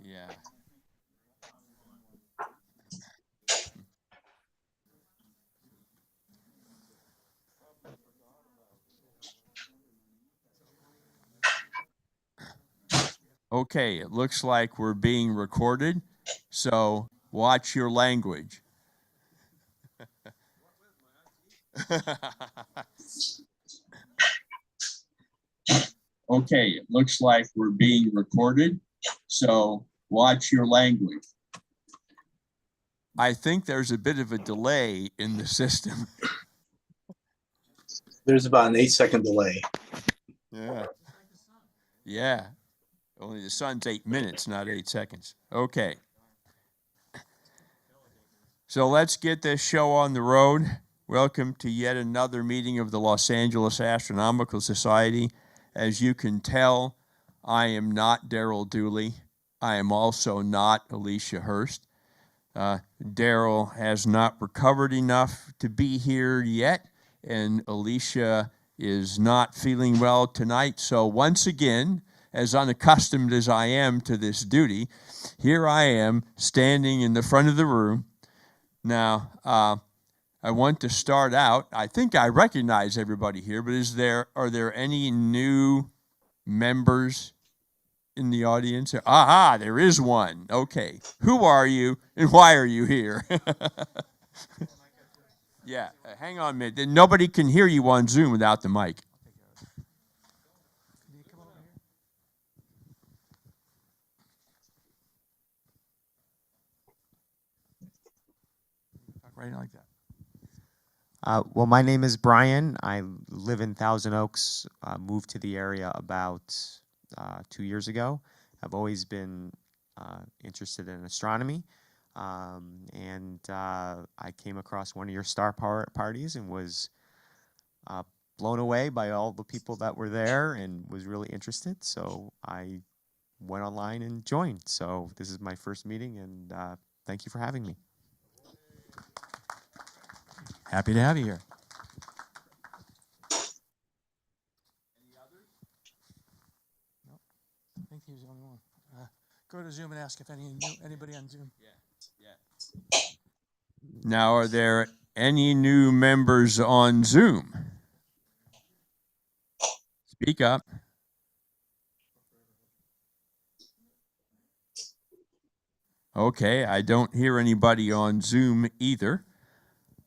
Yeah. Okay, it looks like we're being recorded, so watch your language. Okay, it looks like we're being recorded, so watch your language. I think there's a bit of a delay in the system. There's about an 8-second delay. Yeah. Yeah. Only the sun's 8 minutes, not 8 seconds. Okay. So let's get this show on the road. Welcome to yet another meeting of the Los Angeles Astronomical Society. As you can tell, I am not Daryl Dooley. I am also not Alicia Hurst. Daryl has not recovered enough to be here yet, and Alicia is not feeling well tonight. So once again, as unaccustomed as I am to this duty, here I am standing in the front of the room. Now, I want to start out. I think I recognize everybody here, but are there any new members in the audience? Aha, there is one. Okay. Who are you and why are you here? Yeah, hang on a minute. Nobody can hear you on Zoom without the mic. Right like that. Well, my name is Brian. I live in Thousand Oaks. Moved to the area about 2 years ago. I've always been interested in astronomy, and I came across one of your star parties and was blown away by all the people that were there and was really interested. So I went online and joined. So this is my first meeting, and thank you for having me. Happy to have you here. Any others? Nope. I think he was the only one. Go to Zoom and ask if anybody on Zoom. Yeah. Now, are there any new members on Zoom? Speak up. Okay, I don't hear anybody on Zoom either.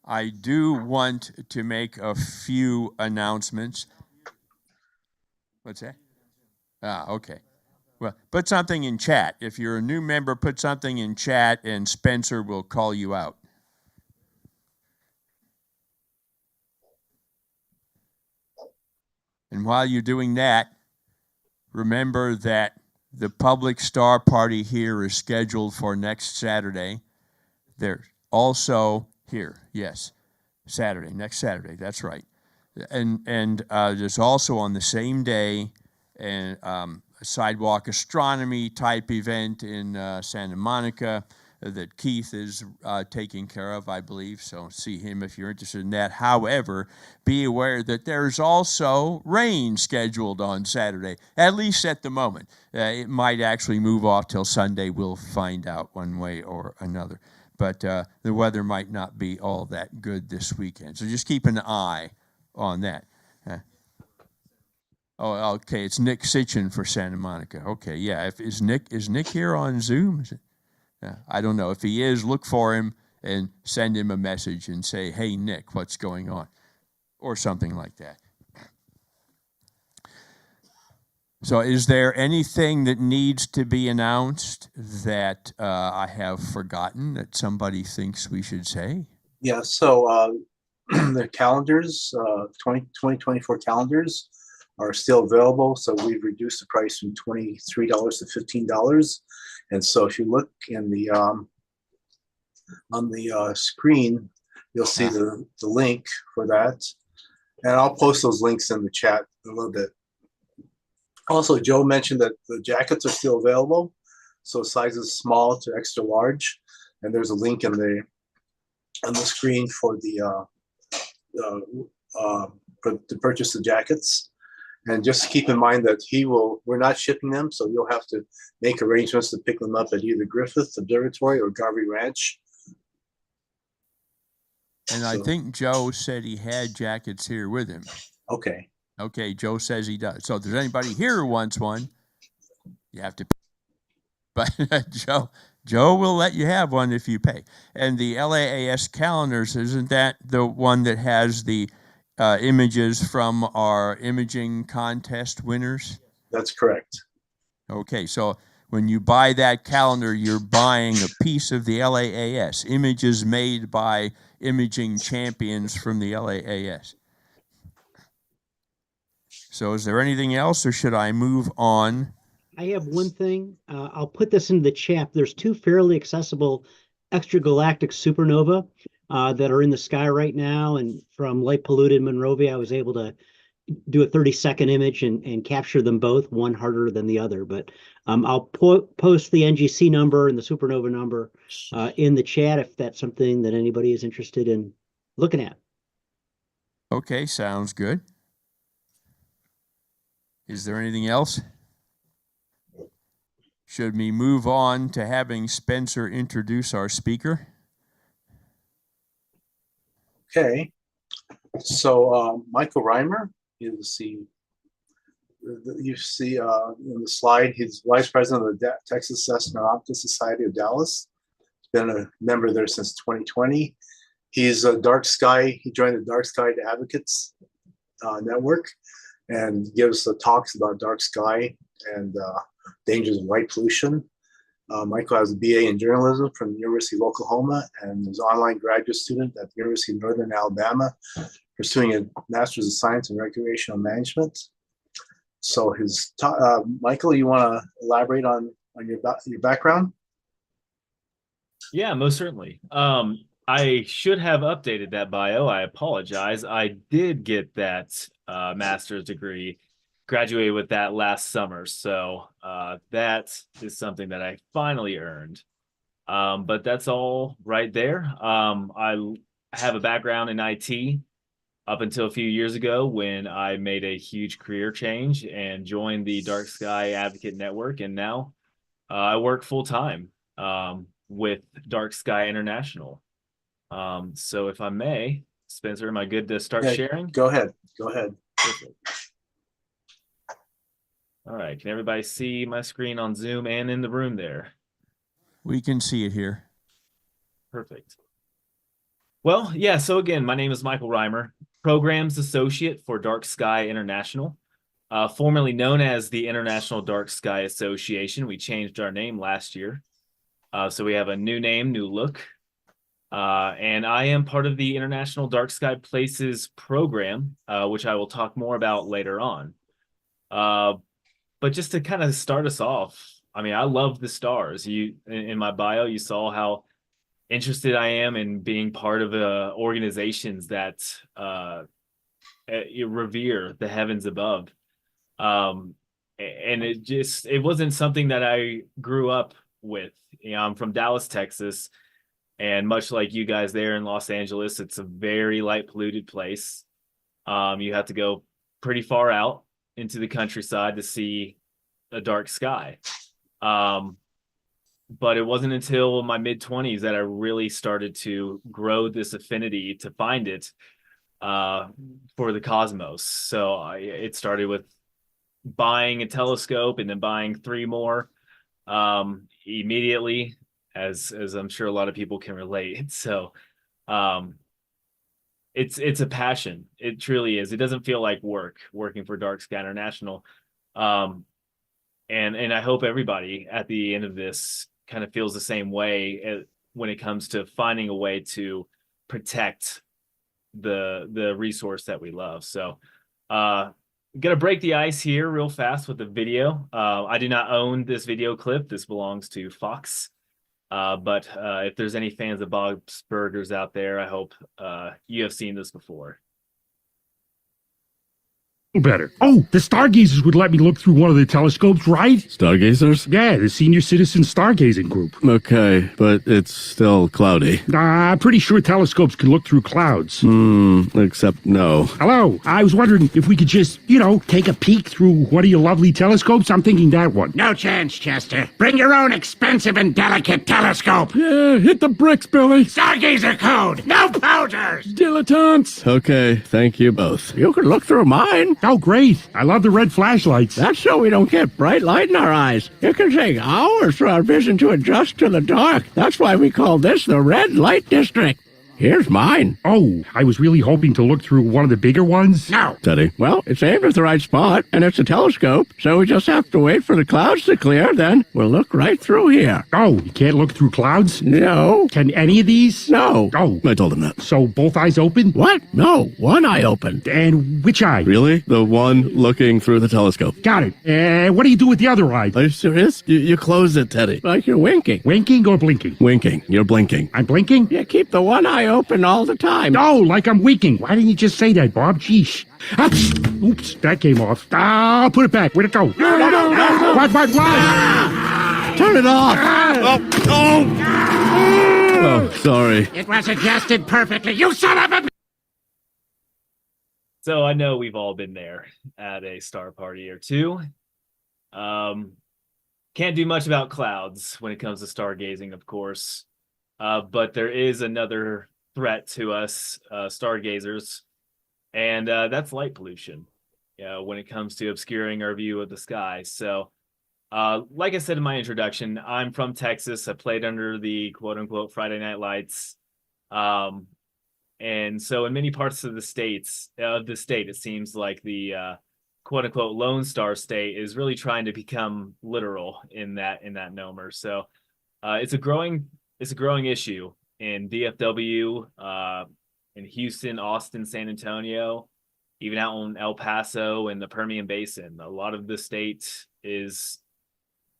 I do want to make a few announcements. What's that? Okay. Well, put something in chat. If you're a new member, put something in chat and Spencer will call you out. And while you're doing that, remember that the public star party here is scheduled for next Saturday. They're also here, yes, Saturday, next Saturday, that's right. And there's also on the same day a sidewalk astronomy type event in Santa Monica that Keith is taking care of, I believe, so see him if you're interested in that. However, be aware that there's also rain scheduled on Saturday, at least at the moment. It might actually move off till Sunday. We'll find out one way or another. But the weather might not be all that good this weekend, so just keep an eye on that. Oh, okay, it's Nick Sitchin for Santa Monica. Okay, yeah, is Nick here on Zoom? I don't know. If he is, look for him and send him a message and say, hey, Nick, what's going on? Or something like that. So is there anything that needs to be announced that I have forgotten that somebody thinks we should say? Yeah, so the calendars, 2024 calendars are still available. So we've reduced the price from $23 to $15. And so if you look in the on the screen, you'll see the link for that. And I'll post those links in the chat in a little bit. Also, Joe mentioned that the jackets are still available. So sizes small to extra large. And there's a link in the on the screen for the to purchase the jackets. And just keep in mind that we're not shipping them, so you'll have to make arrangements to pick them up at either Griffith Observatory or Garvey Ranch. And I So- think Joe said he had jackets here with him. Okay. Okay, Joe says he does. So if there's anybody here who wants one, you have to pay. But Joe will let you have one if you pay. And the LAAS calendars, isn't that the one that has the images from our imaging contest winners? That's correct. Okay, so when you buy that calendar, you're buying a piece of the LAAS, images made by imaging champions from the LAAS. So is there anything else, or should I move on? I have one thing. I'll put this in the chat. There's two fairly accessible extragalactic supernova that are in the sky right now. And from light polluted Monrovia, I was able to do a 30-second image and capture them both, one harder than the other. But I'll post the NGC number and the supernova number in the chat if that's something that anybody is interested in looking at. Okay, sounds good. Is there anything else? Should we move on to having Spencer introduce our speaker? Okay. So Michael Reimer is you see in the slide, he's vice president of the Texas Astronomical Society of Dallas. He's been a member there since 2020. He's a dark sky. He joined the Dark Sky Advocates Network and gives talks about dark sky and dangers of light pollution. Michael has a BA in journalism from the University of Oklahoma and is an online graduate student at the University of Northern Alabama, pursuing a Master's of Science in Recreational Management. So Michael, you want to elaborate on your background? Yeah, most certainly. I should have updated that bio. I apologize. I did get that master's degree, graduated with that last summer. So that is something that I finally earned. But that's all right there. I have a background in IT up until a few years ago when I made a huge career change and joined the Dark Sky Advocate Network. And now I work full time with Dark Sky International. So if I may, Spencer, am I good to start sharing? Go ahead. Go ahead. Perfect. All right. Can everybody see my screen on Zoom and in the room there? We can see it here. Perfect. Well, yeah. So again, my name is Michael Reimer, Programs Associate for Dark Sky International, formerly known as the International Dark Sky Association. We changed our name last year. So we have a new name, new look. And I am part of the International Dark Sky Places program, which I will talk more about later on. But just to kind of start us off, I mean, I love the stars. In my bio, you saw how interested I am in being part of organizations that revere the heavens above. And it wasn't something that I grew up with. You know, I'm from Dallas, Texas. And much like you guys there in Los Angeles, it's a very light polluted place. You have to go pretty far out into the countryside to see a dark sky. But it wasn't until my mid-20s that I really started to grow this affinity to find it for the cosmos. So it started with buying a telescope and then buying 3 more immediately, as I'm sure a lot of people can relate. So it's a passion. It truly is. It doesn't feel like working for Dark Sky International. And I hope everybody at the end of this kind of feels the same way when it comes to finding a way to protect the resource that we love. So gonna break the ice here real fast with the video. I do not own this video clip. This belongs to Fox. But if there's any fans of Bob's Burgers out there, I hope you have seen this before. Better. Oh, the stargazers would let me look through one of the telescopes, right? Stargazers? Yeah, the senior citizen stargazing group. Okay, but it's still cloudy. I'm pretty sure telescopes can look through clouds. Except no. Hello, I was wondering if we could just, take a peek through one of your lovely telescopes. I'm thinking that one. No chance, Chester. Bring your own expensive and delicate telescope. Yeah, hit the bricks, Billy. Stargazer code. No posers. Dilettantes. Okay, thank you both. You can look through mine. Oh, great. I love the red flashlights. That's so we don't get bright light in our eyes. It can take hours for our vision to adjust to the dark. That's why we call this the red light district. Here's mine. Oh, I was really hoping to look through one of the bigger ones. No. Teddy. Well, it's aimed at the right spot, and it's a telescope, so we just have to wait for the clouds to clear, then we'll look right through here. Oh, you can't look through clouds? No. Can any of these? No. Oh, I told him that. so both eyes open? What? No. One eye open. And which eye? Really? The one looking through the telescope. Got it. And what do you do with the other eye? Are you serious? You close it, Teddy. Like you're winking. Winking or blinking? Winking. You're blinking. I'm blinking? You keep the one eye open all the time. Oh, like I'm winking. Why didn't you just say that, Bob? Jeez. Oops, that came off. I'll put it back. Where'd it go? No. What? Turn it off! Oh, sorry. It was adjusted perfectly. You son of a... So I know we've all been there at a star party or two. Can't do much about clouds when it comes to stargazing, of course. But there is another threat to us stargazers, and that's light pollution. When it comes to obscuring our view of the sky. So, like I said in my introduction, I'm from Texas. I played under the quote-unquote Friday Night Lights, and so in many parts of the state, it seems like the quote-unquote Lone Star State is really trying to become literal in that nomer. So, it's a growing issue in DFW, in Houston, Austin, San Antonio, even out in El Paso and the Permian Basin. A lot of the state is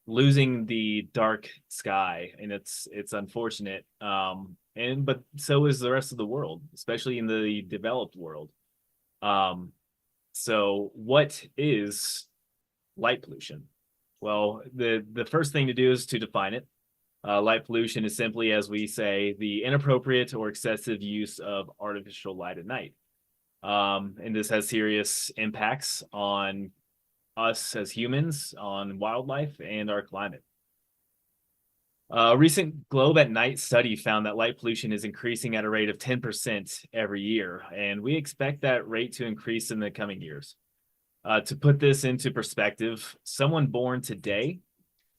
losing the dark sky, and it's unfortunate. But so is the rest of the world, especially in the developed world. So what is light pollution? Well, the first thing to do is to define it. Light pollution is simply, as we say, the inappropriate or excessive use of artificial light at night. And this has serious impacts on us as humans, on wildlife, and our climate. A recent Globe at Night study found that light pollution is increasing at a rate of 10% every year, and we expect that rate to increase in the coming years. To put this into perspective, someone born today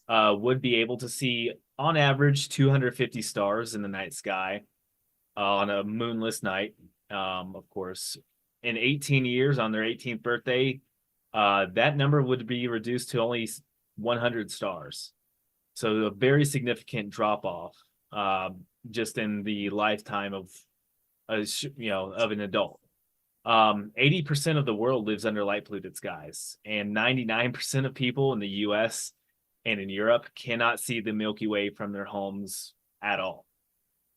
would be able to see on average 250 stars in the night sky on a moonless night. Of course, in 18 years, on their 18th birthday, that number would be reduced to only 100 stars. So a very significant drop off just in the lifetime of an adult. 80% of the world lives under light polluted skies, and 99% of people in the US and in Europe cannot see the Milky Way from their homes at all.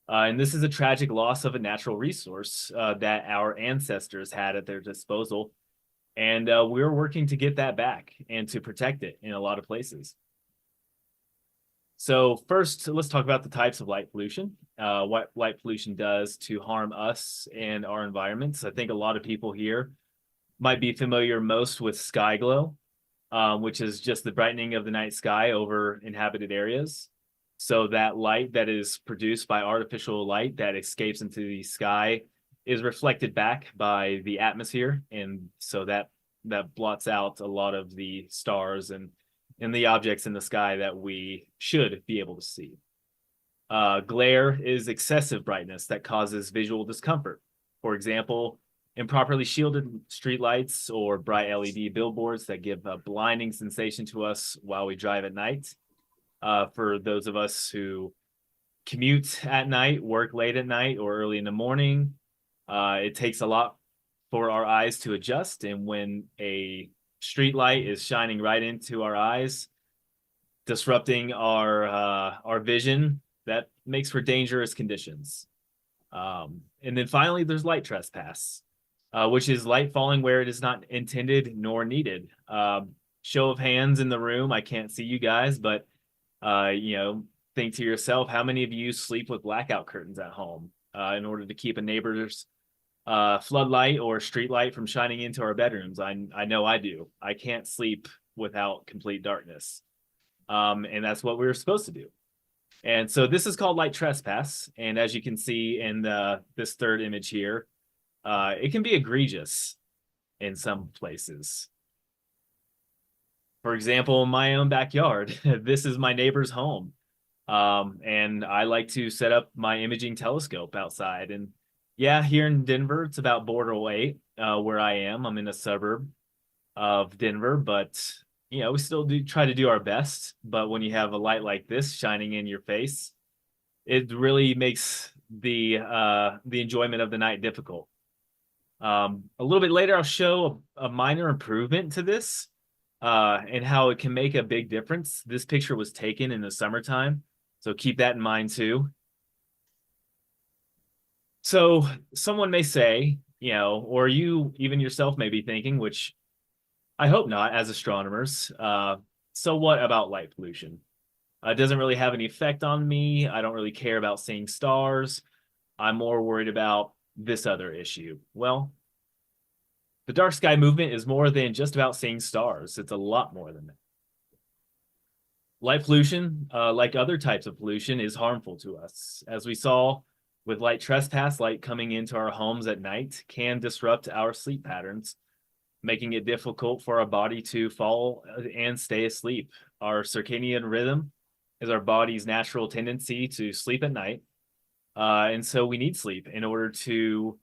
And this is a tragic loss of a natural resource that our ancestors had at their disposal. And we're working to get that back and to protect it in a lot of places. So first, let's talk about the types of light pollution, what light pollution does to harm us and our environments. I think a lot of people here might be familiar most with sky glow, which is just the brightening of the night sky over inhabited areas. So that light that is produced by artificial light that escapes into the sky is reflected back by the atmosphere. And so that blots out a lot of the stars and the objects in the sky that we should be able to see. Glare is excessive brightness that causes visual discomfort. For example, improperly shielded streetlights or bright LED billboards that give a blinding sensation to us while we drive at night. For those of us who commute at night, work late at night or early in the morning, it takes a lot for our eyes to adjust. And when a street light is shining right into our eyes, disrupting our vision, that makes for dangerous conditions. And then finally, there's light trespass. which is light falling where it is not intended nor needed. Show of hands in the room. I can't see you guys, but think to yourself, how many of you sleep with blackout curtains at home in order to keep a neighbor's floodlight or street light from shining into our bedrooms? I know I do. I can't sleep without complete darkness. And that's what we were supposed to do. And so this is called light trespass. And as you can see in this third image here, it can be egregious in some places. For example, in my own backyard, this is my neighbor's home. And I like to set up my imaging telescope outside. And yeah, here in Denver, it's about border weight where I am. I'm in a suburb of Denver, but we still do try to do our best. But when you have a light like this shining in your face, it really makes the enjoyment of the night difficult. A little bit later, I'll show a minor improvement to this and how it can make a big difference. This picture was taken in the summertime, so keep that in mind too. So someone may say, or you even yourself may be thinking, which I hope not as astronomers, so what about light pollution? It doesn't really have any effect on me. I don't really care about seeing stars. I'm more worried about this other issue. Well, the dark sky movement is more than just about seeing stars. It's a lot more than that. Light pollution, like other types of pollution, is harmful to us. As we saw with light trespass, light coming into our homes at night can disrupt our sleep patterns, making it difficult for our body to fall and stay asleep. Our circadian rhythm is our body's natural tendency to sleep at night. And so we need sleep in order to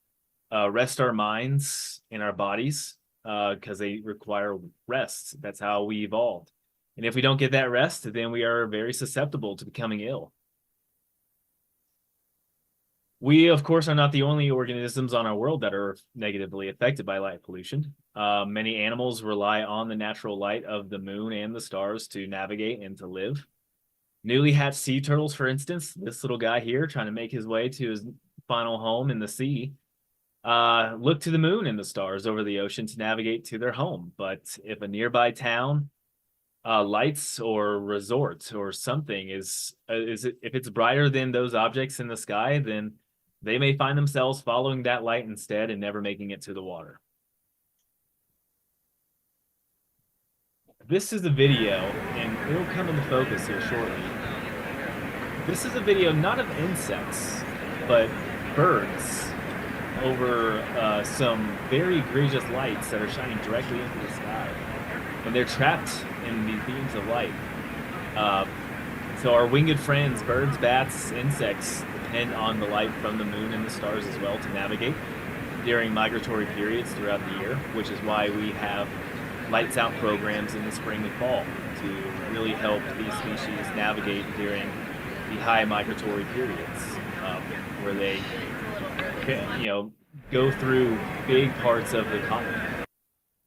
rest our minds and our bodies because they require rest. That's how we evolved. And if we don't get that rest, then we are very susceptible to becoming ill. We, of course, are not the only organisms on our world that are negatively affected by light pollution. Many animals rely on the natural light of the moon and the stars to navigate and to live. Newly hatched sea turtles, for instance, this little guy here trying to make his way to his final home in the sea, look to the moon and the stars over the ocean to navigate to their home. But if a nearby town, lights or resort or something if it's brighter than those objects in the sky, then they may find themselves following that light instead and never making it to the water. This is a video, and it'll come into focus here shortly. This is a video not of insects, but birds over some very egregious lights that are shining directly into the sky. And they're trapped in these beams of light. So our winged friends, birds, bats, insects, depend on the light from the moon and the stars as well to navigate during migratory periods throughout the year, which is why we have lights out programs in the spring and fall to really help these species navigate during the high migratory periods where they go through big parts of the continent.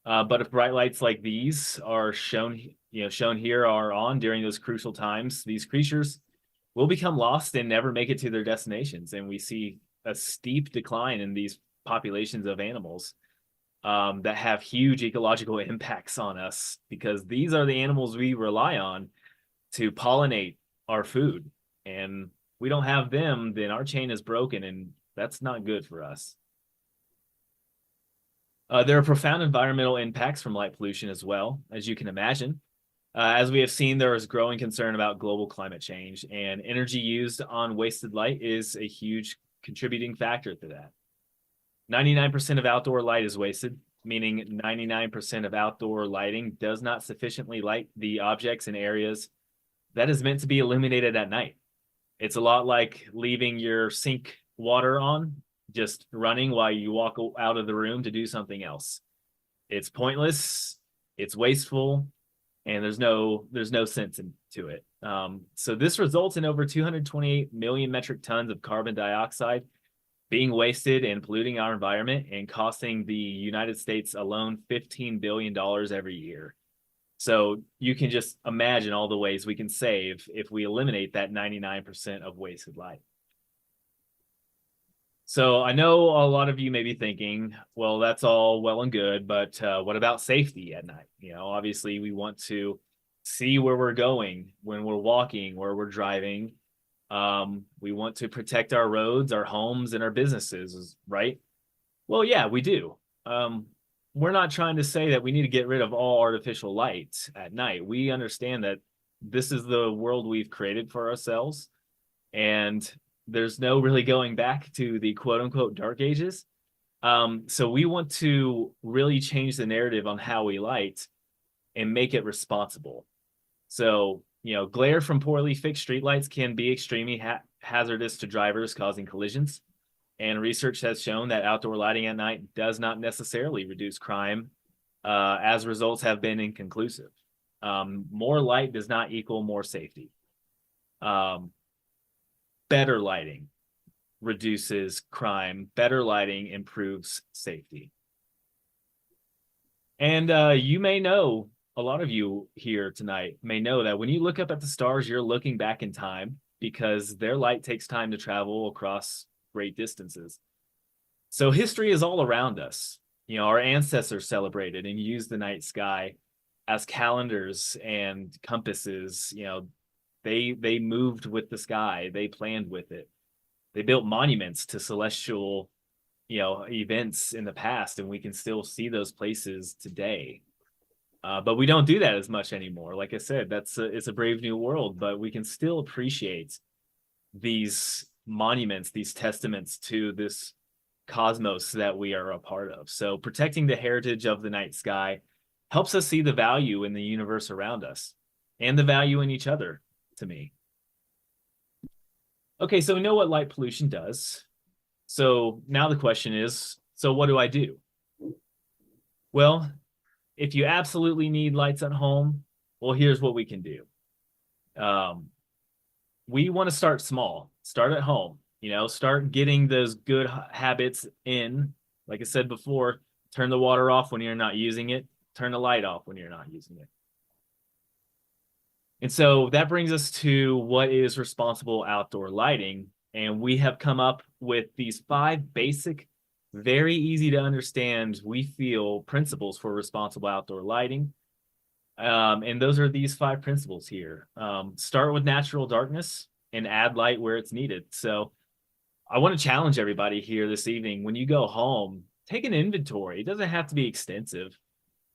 But if bright lights like these are shown here are on during those crucial times, these creatures will become lost and never make it to their destinations. And we see a steep decline in these populations of animals that have huge ecological impacts on us, because these are the animals we rely on to pollinate our food. And we don't have them, then our chain is broken, and that's not good for us. There are profound environmental impacts from light pollution as well, as you can imagine. As we have seen, there is growing concern about global climate change, and energy used on wasted light is a huge contributing factor to that. 99% of outdoor light is wasted, meaning 99% of outdoor lighting does not sufficiently light the objects and areas that is meant to be illuminated at night. It's a lot like leaving your sink water on, just running while you walk out of the room to do something else. It's pointless, it's wasteful, and there's no sense to it. So this results in over 228 million metric tons of carbon dioxide being wasted and polluting our environment and costing the United States alone $15 billion every year. So you can just imagine all the ways we can save if we eliminate that 99% of wasted light. So I know a lot of you may be thinking, well, that's all well and good, but what about safety at night? Obviously we want to see where we're going when we're walking, where we're driving. We want to protect our roads, our homes, and our businesses, right? Well, yeah, we do. We're not trying to say that we need to get rid of all artificial light at night. We understand that this is the world we've created for ourselves, and there's no really going back to the quote unquote dark ages. So we want to really change the narrative on how we light and make it responsible. So, glare from poorly fixed streetlights can be extremely hazardous to drivers, causing collisions. And research has shown that outdoor lighting at night does not necessarily reduce crime, as results have been inconclusive. More light does not equal more safety. Better lighting reduces crime. Better lighting improves safety. And you may know, a lot of you here tonight may know that when you look up at the stars, you're looking back in time because their light takes time to travel across great distances. So history is all around us. Our ancestors celebrated and used the night sky as calendars and compasses. They moved with the sky. They planned with it. They built monuments to celestial, events in the past, and we can still see those places today. But we don't do that as much anymore. Like I said, it's a brave new world, but we can still appreciate these monuments, these testaments to this cosmos that we are a part of. So protecting the heritage of the night sky helps us see the value in the universe around us and the value in each other, to me. Okay, so we know what light pollution does. So now the question is, so what do I do? Well, if you absolutely need lights at home, well, here's what we can do. We want to start small, start at home, start getting those good habits in. Like I said before, turn the water off when you're not using it, turn the light off when you're not using it. And so that brings us to what is responsible outdoor lighting. And we have come up with these 5 basic, very easy to understand, we feel, principles for responsible outdoor lighting. And those are these 5 principles here. Start with natural darkness and add light where it's needed. So I want to challenge everybody here this evening. When you go home, take an inventory. It doesn't have to be extensive,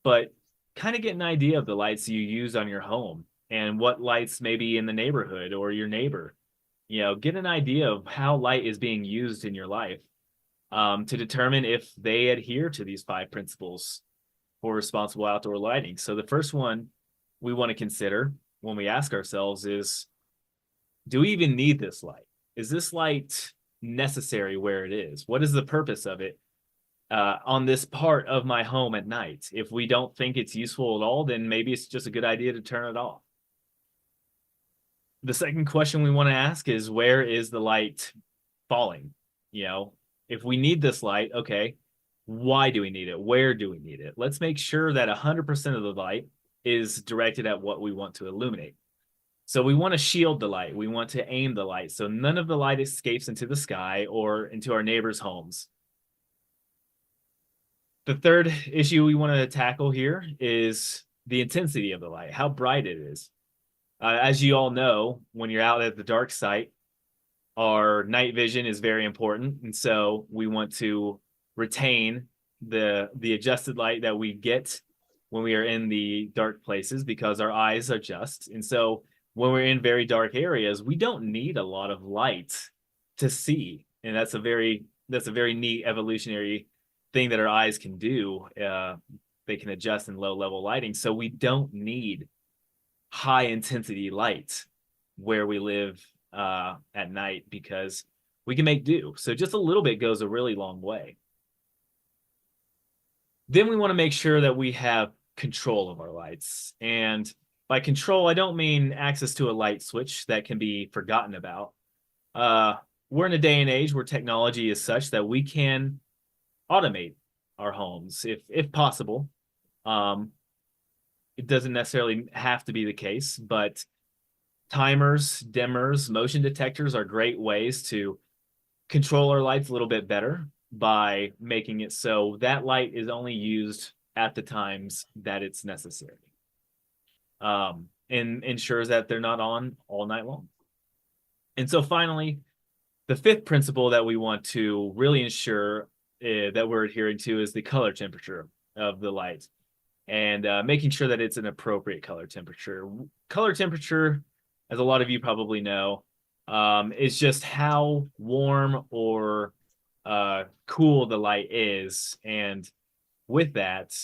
but kind of get an idea of the lights you use on your home and what lights may be in the neighborhood or your neighbor. Get an idea of how light is being used in your life, to determine if they adhere to these 5 principles for responsible outdoor lighting. So the first one we want to consider when we ask ourselves is, do we even need this light? Is this light necessary where it is? What is the purpose of it on this part of my home at night? If we don't think it's useful at all, then maybe it's just a good idea to turn it off. The second question we want to ask is, where is the light falling? If we need this light, okay, why do we need it? Where do we need it? Let's make sure that 100% of the light is directed at what we want to illuminate. So we want to shield the light. We want to aim the light so none of the light escapes into the sky or into our neighbors' homes. The third issue we want to tackle here is the intensity of the light, how bright it is. As you all know, when you're out at the dark site, our night vision is very important. And so we want to retain the adjusted light that we get when we are in the dark places, because our eyes adjust. And so when we're in very dark areas, we don't need a lot of light to see. And that's a very neat evolutionary thing that our eyes can do. They can adjust in low level lighting. So we don't need high intensity light where we live at night, because we can make do. So just a little bit goes a really long way. Then we want to make sure that we have control of our lights. And by control, I don't mean access to a light switch that can be forgotten about. We're in a day and age where technology is such that we can automate our homes if possible. It doesn't necessarily have to be the case, but timers, dimmers, motion detectors are great ways to control our lights a little bit better by making it so that light is only used at the times that it's necessary. And ensures that they're not on all night long. And so finally, the fifth principle that we want to really ensure that we're adhering to is the color temperature of the light, and making sure that it's an appropriate color temperature. Color temperature, as a lot of you probably know, is just how warm or cool the light is. And with that,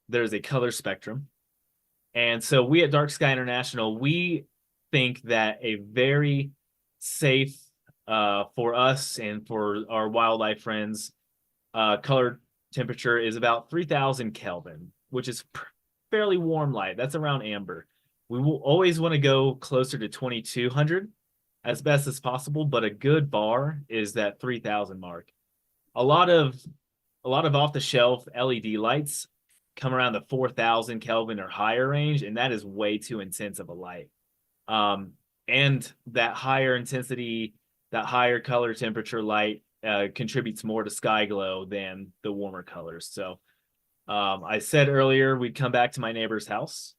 there's a color spectrum. And so we at Dark Sky International, we think that a very safe for us and for our wildlife friends, color temperature is about 3,000 Kelvin, which is fairly warm light. That's around amber. We will always want to go closer to 2,200 as best as possible, but a good bar is that 3,000 mark. A lot of off-the-shelf LED lights come around the 4,000 Kelvin or higher range, and that is way too intense of a light. And that higher intensity, that higher color temperature light contributes more to sky glow than the warmer colors. So I said earlier we'd come back to my neighbor's house,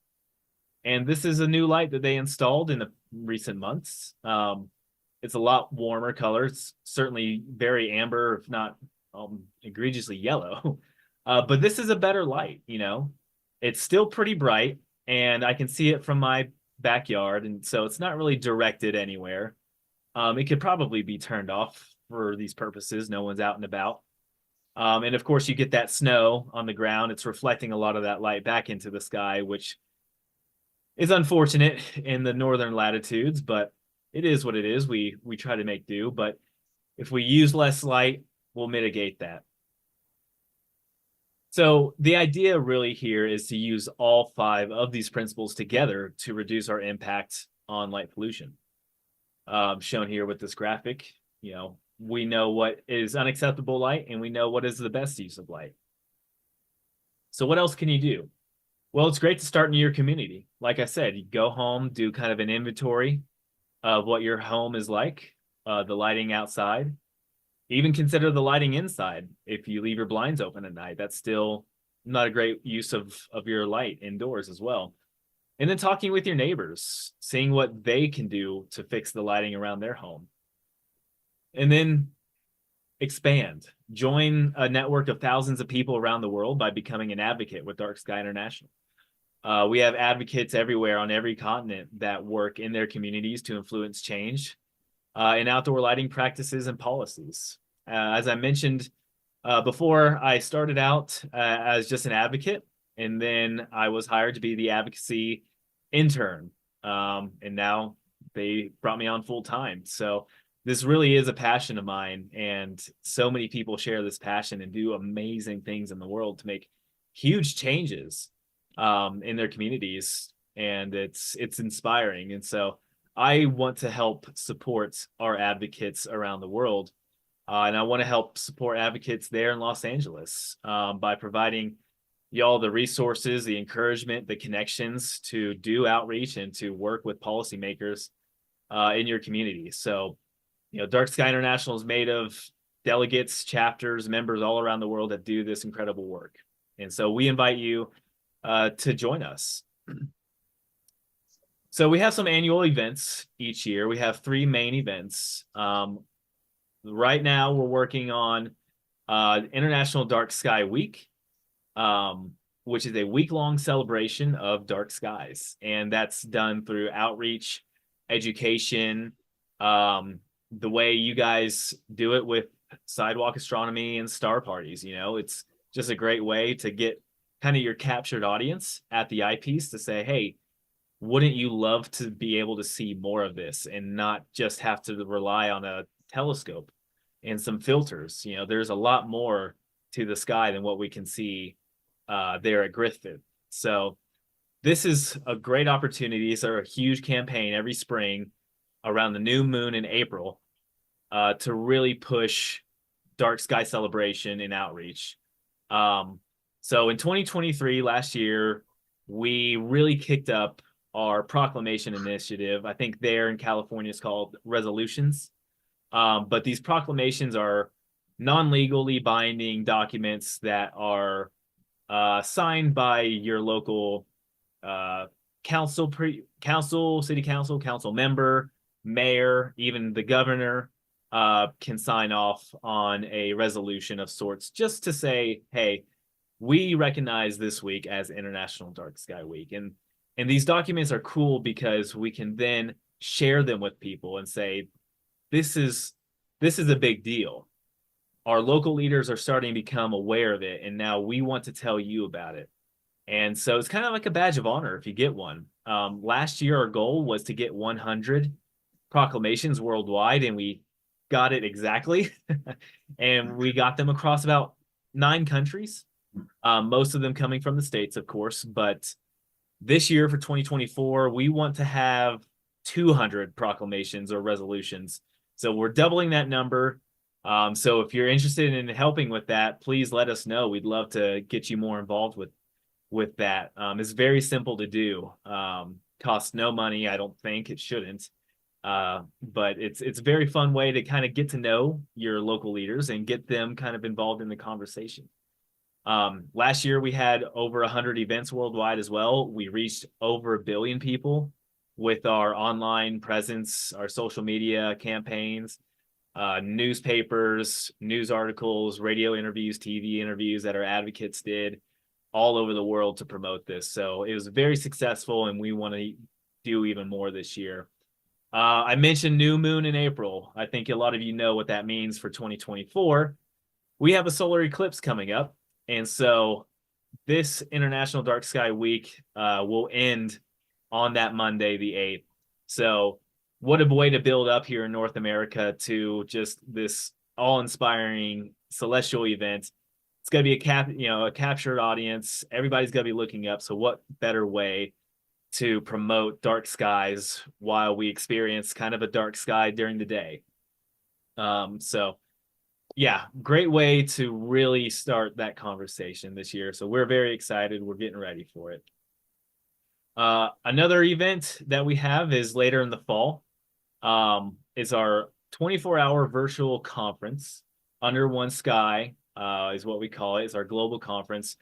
and this is a new light that they installed in the recent months. It's a lot warmer color. It's certainly very amber, if not egregiously yellow. But this is a better light, you know. It's still pretty bright, and I can see it from my backyard, and so it's not really directed anywhere. It could probably be turned off for these purposes. No one's out and about. And of course, you get that snow on the ground. It's reflecting a lot of that light back into the sky, which is unfortunate in the northern latitudes, but it is what it is. We try to make do, but if we use less light, we'll mitigate that. So the idea really here is to use all 5 of these principles together to reduce our impact on light pollution. Shown here with this graphic, you know, we know what is unacceptable light and we know what is the best use of light. So what else can you do? Well, it's great to start in your community. Like I said, you go home, do kind of an inventory of what your home is like, the lighting outside. Even consider the lighting inside. If you leave your blinds open at night, that's still not a great use of your light indoors as well. And then talking with your neighbors, seeing what they can do to fix the lighting around their home. And then expand. Join a network of thousands of people around the world by becoming an advocate with Dark Sky International. We have advocates everywhere on every continent that work in their communities to influence change in outdoor lighting practices and policies. As I mentioned before, I started out as just an advocate, and then I was hired to be the advocacy intern. And now they brought me on full time. So this really is a passion of mine, and so many people share this passion and do amazing things in the world to make huge changes in their communities, and it's inspiring. And so I want to help support our advocates around the world, and I want to help support advocates there in Los Angeles by providing y'all the resources, the encouragement, the connections to do outreach and to work with policymakers in your community. So, you know, Dark Sky International is made of delegates, chapters, members all around the world that do this incredible work. And so we invite you to join us. So we have some annual events each year. We have 3 main events. Right now we're working on International Dark Sky Week, which is a week-long celebration of dark skies. And that's done through outreach, education, the way you guys do it with sidewalk astronomy and star parties. You know, it's just a great way to get kind of your captured audience at the eyepiece to say, hey, wouldn't you love to be able to see more of this and not just have to rely on a telescope and some filters? You know, there's a lot more to the sky than what we can see there at Griffith. So this is a great opportunity. It's a huge campaign every spring around the new moon in April to really push dark sky celebration and outreach. So in 2023, last year, we really kicked up our proclamation initiative. I think there in California it's called Resolutions. But these proclamations are non-legally binding documents that are signed by your local council, city council member, mayor, even the governor can sign off on a resolution of sorts just to say, hey, we recognize this week as International Dark Sky Week. And these documents are cool because we can then share them with people and say, this is a big deal. Our local leaders are starting to become aware of it, and now we want to tell you about it. And so it's kind of like a badge of honor if you get one. Last year, our goal was to get 100 proclamations worldwide, and we got it exactly. And we got them across about 9 countries, most of them coming from the States, of course. But this year for 2024, we want to have 200 proclamations or resolutions. So we're doubling that number. So if you're interested in helping with that, please let us know. We'd love to get you more involved with that. It's very simple to do. Costs no money. I don't think it shouldn't. But it's a very fun way to kind of get to know your local leaders and get them kind of involved in the conversation. Last year we had over 100 events worldwide as well. We reached over 1 billion people with our online presence, our social media campaigns, newspapers, news articles, radio interviews, TV interviews that our advocates did all over the world to promote this. So it was very successful, and we want to do even more this year. I mentioned new moon in April. I think a lot of you know what that means for 2024. We have a solar eclipse coming up. And so this International Dark Sky Week will end on that Monday, the 8th. So what a way to build up here in North America to just this awe-inspiring celestial event. It's going to be a captured audience. Everybody's going to be looking up. So what better way to promote dark skies while we experience kind of a dark sky during the day? So yeah, great way to really start that conversation this year. So we're very excited. We're getting ready for it. Another event that we have is later in the fall. It's our 24-hour virtual conference. Under One Sky is what we call it. It's our global conference.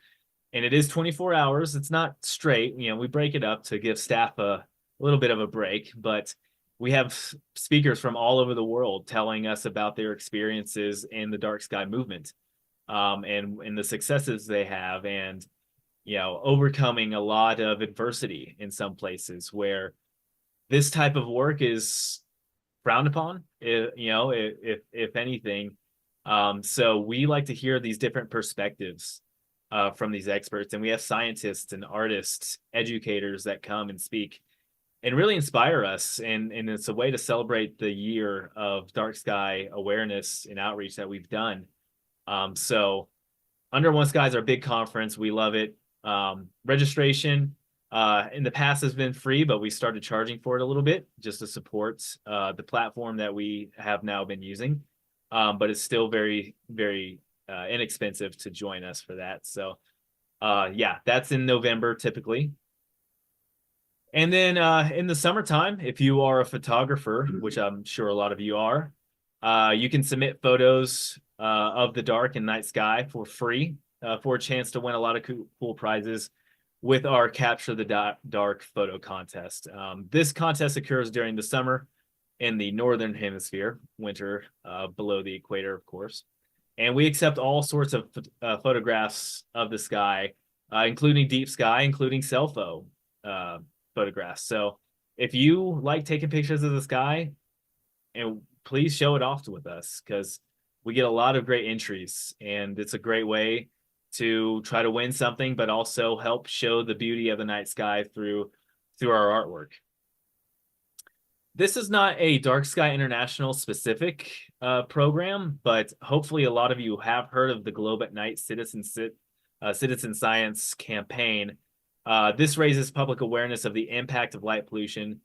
And it is 24 hours. It's not straight. We break it up to give staff a little bit of a break, but we have speakers from all over the world telling us about their experiences in the dark sky movement, and the successes they have, and overcoming a lot of adversity in some places where this type of work is frowned upon, if anything. So we like to hear these different perspectives from these experts, and we have scientists and artists, educators that come and speak and really inspire us. And it's a way to celebrate the year of dark sky awareness and outreach that we've done. So Under One Sky is our big conference. We love it. Registration in the past has been free, but we started charging for it a little bit just to support the platform that we have now been using. But it's still very, very inexpensive to join us for that. So yeah, that's in November typically. And then in the summertime, if you are a photographer, which I'm sure a lot of you are, you can submit photos of the dark and night sky for free for a chance to win a lot of cool prizes with our Capture the Dark photo contest. This contest occurs during the summer in the northern hemisphere, winter below the equator, of course. And we accept all sorts of photographs of the sky, including deep sky, including cell phone photographs. So if you like taking pictures of the sky, and please show it off with us, because we get a lot of great entries, and it's a great way to try to win something, but also help show the beauty of the night sky through our artwork. This is not a Dark Sky International specific program, but hopefully a lot of you have heard of the Globe at Night citizen science campaign. This raises public awareness of the impact of light pollution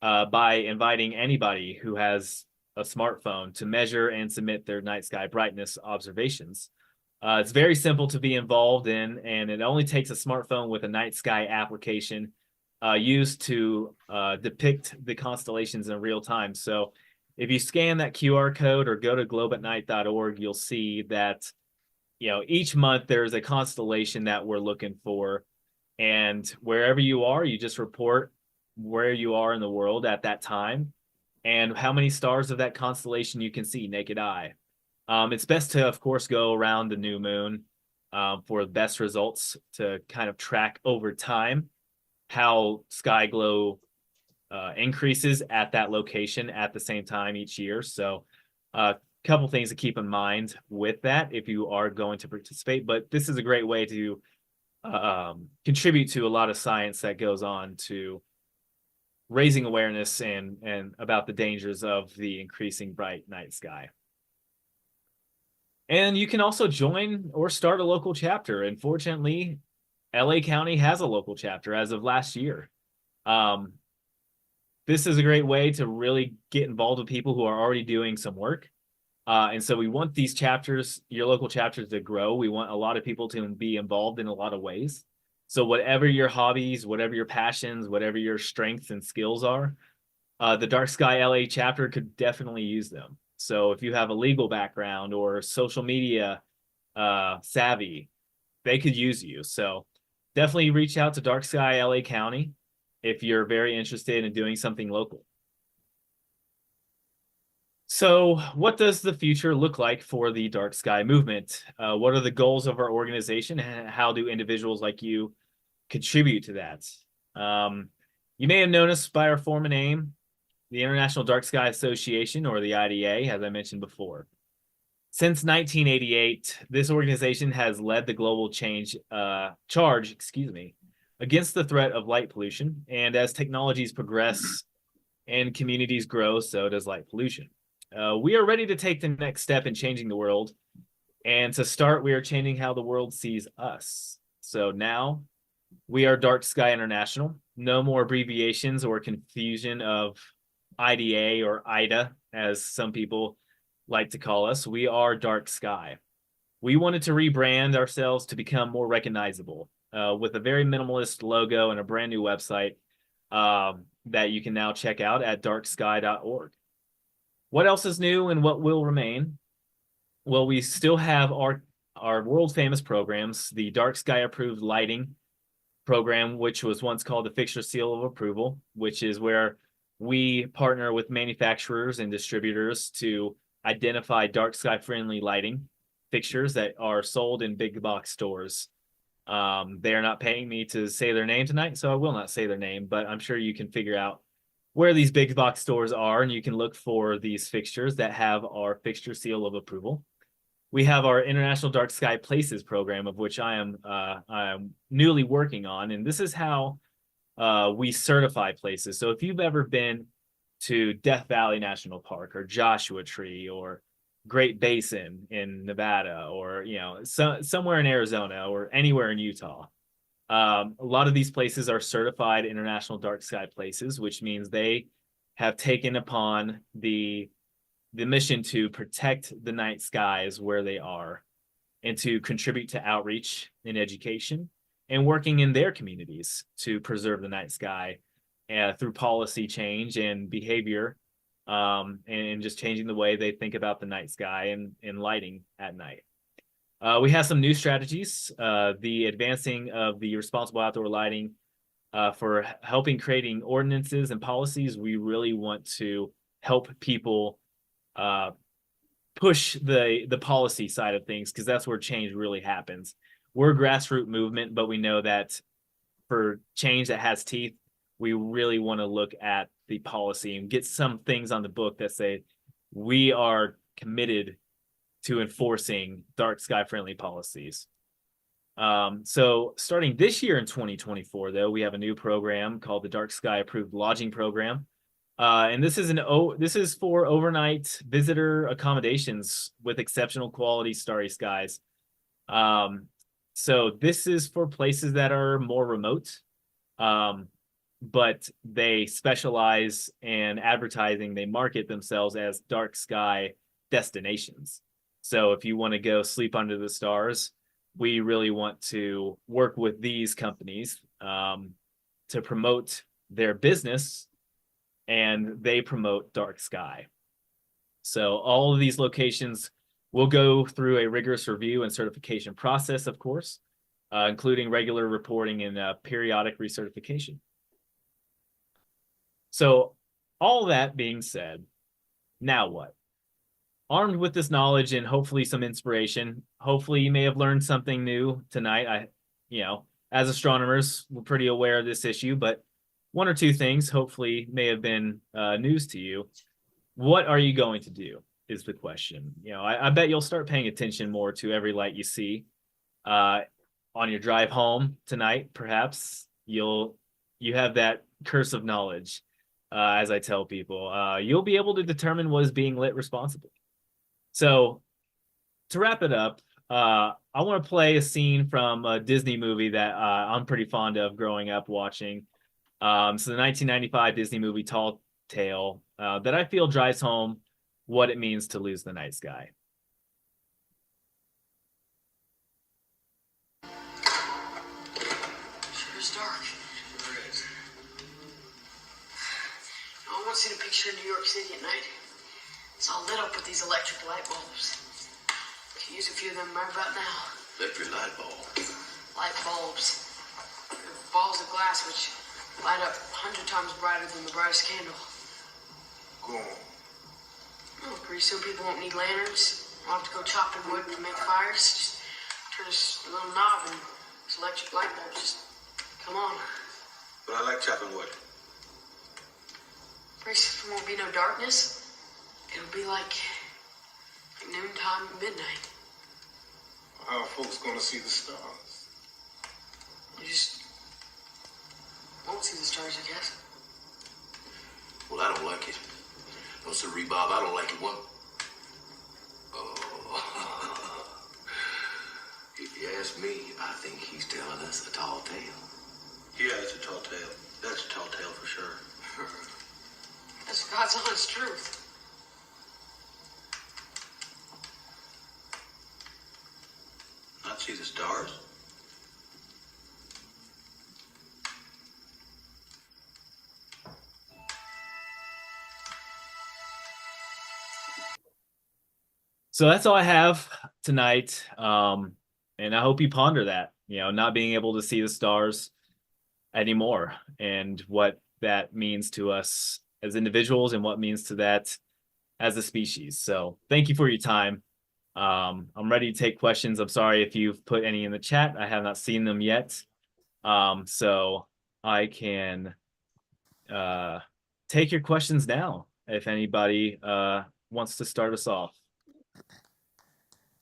by inviting anybody who has a smartphone to measure and submit their night sky brightness observations. It's very simple to be involved in, and it only takes a smartphone with a night sky application used to depict the constellations in real time. So If you scan that QR code or go to globeatnight.org, you'll see that, each month there's a constellation that we're looking for. And wherever you are, you just report where you are in the world at that time and how many stars of that constellation you can see naked eye. It's best to, of course, go around the new moon for the best results to kind of track over time how sky glow increases at that location at the same time each year. So a couple things to keep in mind with that if you are going to participate. But this is a great way to contribute to a lot of science that goes on to raising awareness and about the dangers of the increasing bright night sky. And you can also join or start a local chapter. And fortunately, LA County has a local chapter as of last year. This is a great way to really get involved with people who are already doing some work. And so we want these chapters, your local chapters, to grow. We want a lot of people to be involved in a lot of ways. So whatever your hobbies, whatever your passions, whatever your strengths and skills are, the Dark Sky LA chapter could definitely use them. So if you have a legal background or social media savvy, they could use you. So definitely reach out to Dark Sky LA County if you're very interested in doing something local. So what does the future look like for the Dark Sky movement? What are the goals of our organization? And how do individuals like you contribute to that? You may have noticed by our form and name, the International Dark Sky Association, or the IDA, as I mentioned before. Since 1988, this organization has led the global charge against the threat of light pollution. And as technologies progress and communities grow, so does light pollution. We are ready to take the next step in changing the world. And to start, we are changing how the world sees us. So now we are Dark Sky International. No more abbreviations or confusion of IDA or IDA, as some people like to call us. We are Dark Sky. We wanted to rebrand ourselves to become more recognizable with a very minimalist logo and a brand new website that you can now check out at darksky.org. What else is new and what will remain? Well, we still have our world famous programs, the Dark Sky Approved Lighting program, which was once called the Fixture Seal of Approval, which is where we partner with manufacturers and distributors to identify dark sky friendly lighting fixtures that are sold in big box stores. They are not paying me to say their name tonight, so I will not say their name, but I'm sure you can figure out where these big box stores are, and you can look for these fixtures that have our Fixture Seal of Approval. We have our International Dark Sky Places program, of which I am newly working on, and this is how we certify places. So if you've ever been to Death Valley National Park or Joshua Tree or Great Basin in Nevada, or somewhere in Arizona or anywhere in Utah, a lot of these places are certified International Dark Sky Places, which means they have taken upon the mission to protect the night skies where they are and to contribute to outreach and education and working in their communities to preserve the night sky through policy change and behavior and just changing the way they think about the night sky and lighting at night. We have some new strategies, the advancing of the responsible outdoor lighting for helping creating ordinances and policies. We really want to help people push the policy side of things, because that's where change really happens. We're a grassroots movement, but we know that for change that has teeth, we really want to look at the policy and get some things on the book that say we are committed to enforcing dark sky friendly policies. So starting this year in 2024, though, we have a new program called the Dark Sky Approved Lodging Program. And this is for overnight visitor accommodations with exceptional quality starry skies. So this is for places that are more remote, but they specialize in advertising. They market themselves as dark sky destinations. So if you want to go sleep under the stars, we really want to work with these companies to promote their business, and they promote dark sky. So all of these locations will go through a rigorous review and certification process, of course, including regular reporting and periodic recertification. So all that being said, now what? Armed with this knowledge and hopefully some inspiration, hopefully you may have learned something new tonight. As astronomers, we're pretty aware of this issue, but one or two things hopefully may have been news to you. What are you going to do is the question. I bet you'll start paying attention more to every light you see. On your drive home tonight, perhaps you have that curse of knowledge. As I tell people, you'll be able to determine what is being lit responsibly. So to wrap it up, I want to play a scene from a Disney movie that I'm pretty fond of growing up watching. So the 1995 Disney movie Tall Tale that I feel drives home what it means to lose the night sky. Sure is dark. Sure is. I once seen a picture of New York City at night. It's all lit up with these electric light bulbs. Could use a few of them right about now. Electric light bulb. Light bulbs. They're balls of glass which light up 100 times brighter than the brightest candle. Go on. Oh, pretty soon people won't need lanterns. Won't have to go chopping wood to make fires. Just turn this little knob and this electric light bulb just come on. But I like chopping wood. Pretty soon there won't be no darkness. It'll be like noontime, midnight. How are folks gonna see the stars? You just won't see the stars, I guess. Well, I don't like it. No, sir, Bob, I don't like it one. Oh. If you ask me, I think he's telling us a tall tale. Yeah, it's a tall tale. That's a tall tale for sure. That's God's honest truth. Not see the stars? So that's all I have tonight. And I hope you ponder that, not being able to see the stars anymore and what that means to us as individuals and what means to that as a species. So thank you for your time. I'm ready to take questions. I'm sorry if you've put any in the chat. I have not seen them yet. So I can take your questions now if anybody wants to start us off.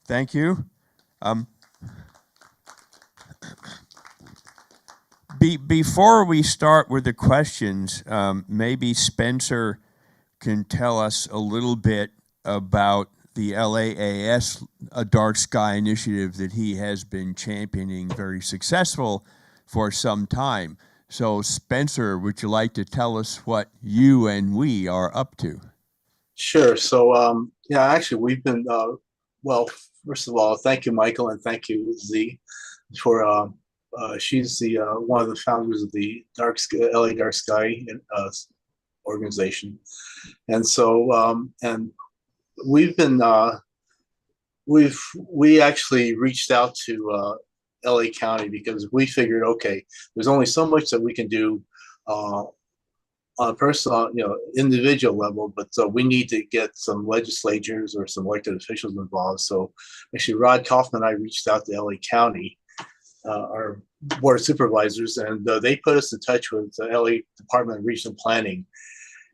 Thank you. Before we start with the questions, maybe Spencer can tell us a little bit about the LAAS Dark Sky Initiative that he has been championing very successful for some time. So Spencer, would you like to tell us what you and we are up to? Sure. So, actually, we've been, first of all, thank you, Michael, and thank you, Z, for, she's the one of the founders of the LA Dark Sky organization. And so, and we've been, we actually reached out to LA County because we figured, okay, there's only so much that we can do on a personal, individual level, but we need to get some legislatures or some elected officials involved. So actually Rod Kaufman and I reached out to LA County, our board of supervisors, and they put us in touch with the LA Department of Regional Planning.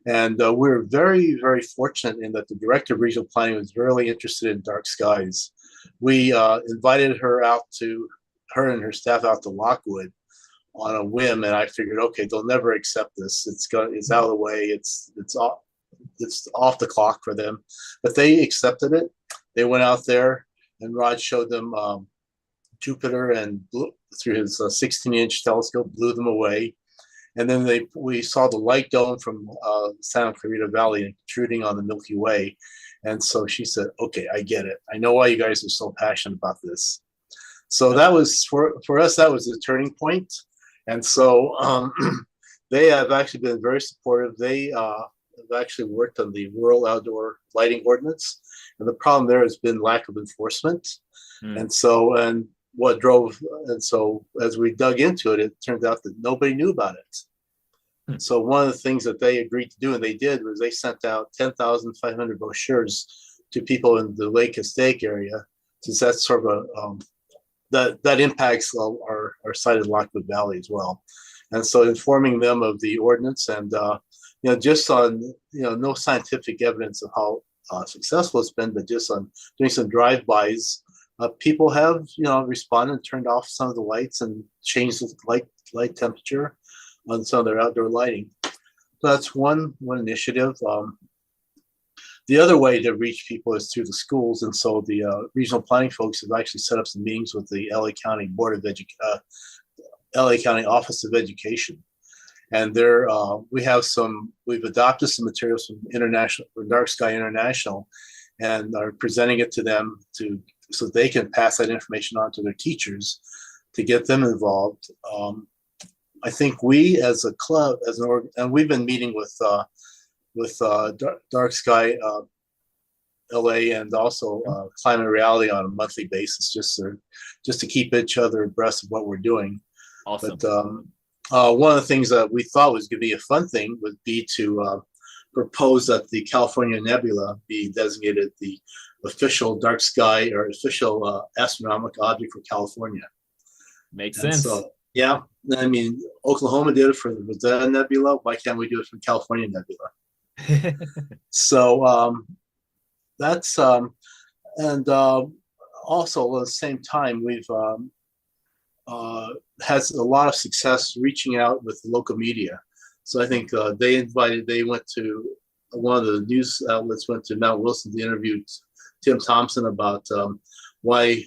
And we're very, very fortunate in that the director of regional planning was really interested in dark skies. We invited her and her staff out to Lockwood on a whim, and I figured, okay, they'll never accept this. It's out of the way. It's off the clock for them, but they accepted it. They went out there, and Rod showed them Jupiter, and through his 16-inch telescope, blew them away. And then we saw the light dome from Santa Clarita Valley intruding on the Milky Way. And so she said, okay, I get it. I know why you guys are so passionate about this. So that was, for us, that was a turning point. And so they have actually been very supportive. They have actually worked on the rural outdoor lighting ordinance, and the problem there has been lack of enforcement. And so as we dug into it, it turns out that nobody knew about it. So one of the things that they agreed to do, and they did, was they sent out 10,500 brochures to people in the Lake Estake area, since that's sort of that impacts our site in Lockwood Valley as well. And so informing them of the ordinance and just on no scientific evidence of how successful it's been, but just on doing some drive-bys, people have responded and turned off some of the lights and changed the light temperature on some of their outdoor lighting. So that's one initiative. The other way to reach people is through the schools, and so the regional planning folks have actually set up some meetings with the LA County LA County Office of Education, and there we've adopted some materials from Dark Sky International, and are presenting it to them so they can pass that information on to their teachers to get them involved. I think we as a club, and we've been meeting with Dark Sky LA and also Climate Reality on a monthly basis, just to keep each other abreast of what we're doing. Awesome. But one of the things that we thought was going to be a fun thing would be to propose that the California Nebula be designated the official dark sky or official astronomical object for California. Makes And sense. so, yeah, I mean, Oklahoma did it for the Rosetta Nebula. Why can't we do it for California Nebula? So that's and also at the same time we've had a lot of success reaching out with the local media. So I think they went to one of the news outlets went to Mount Wilson to interview Tim Thompson about why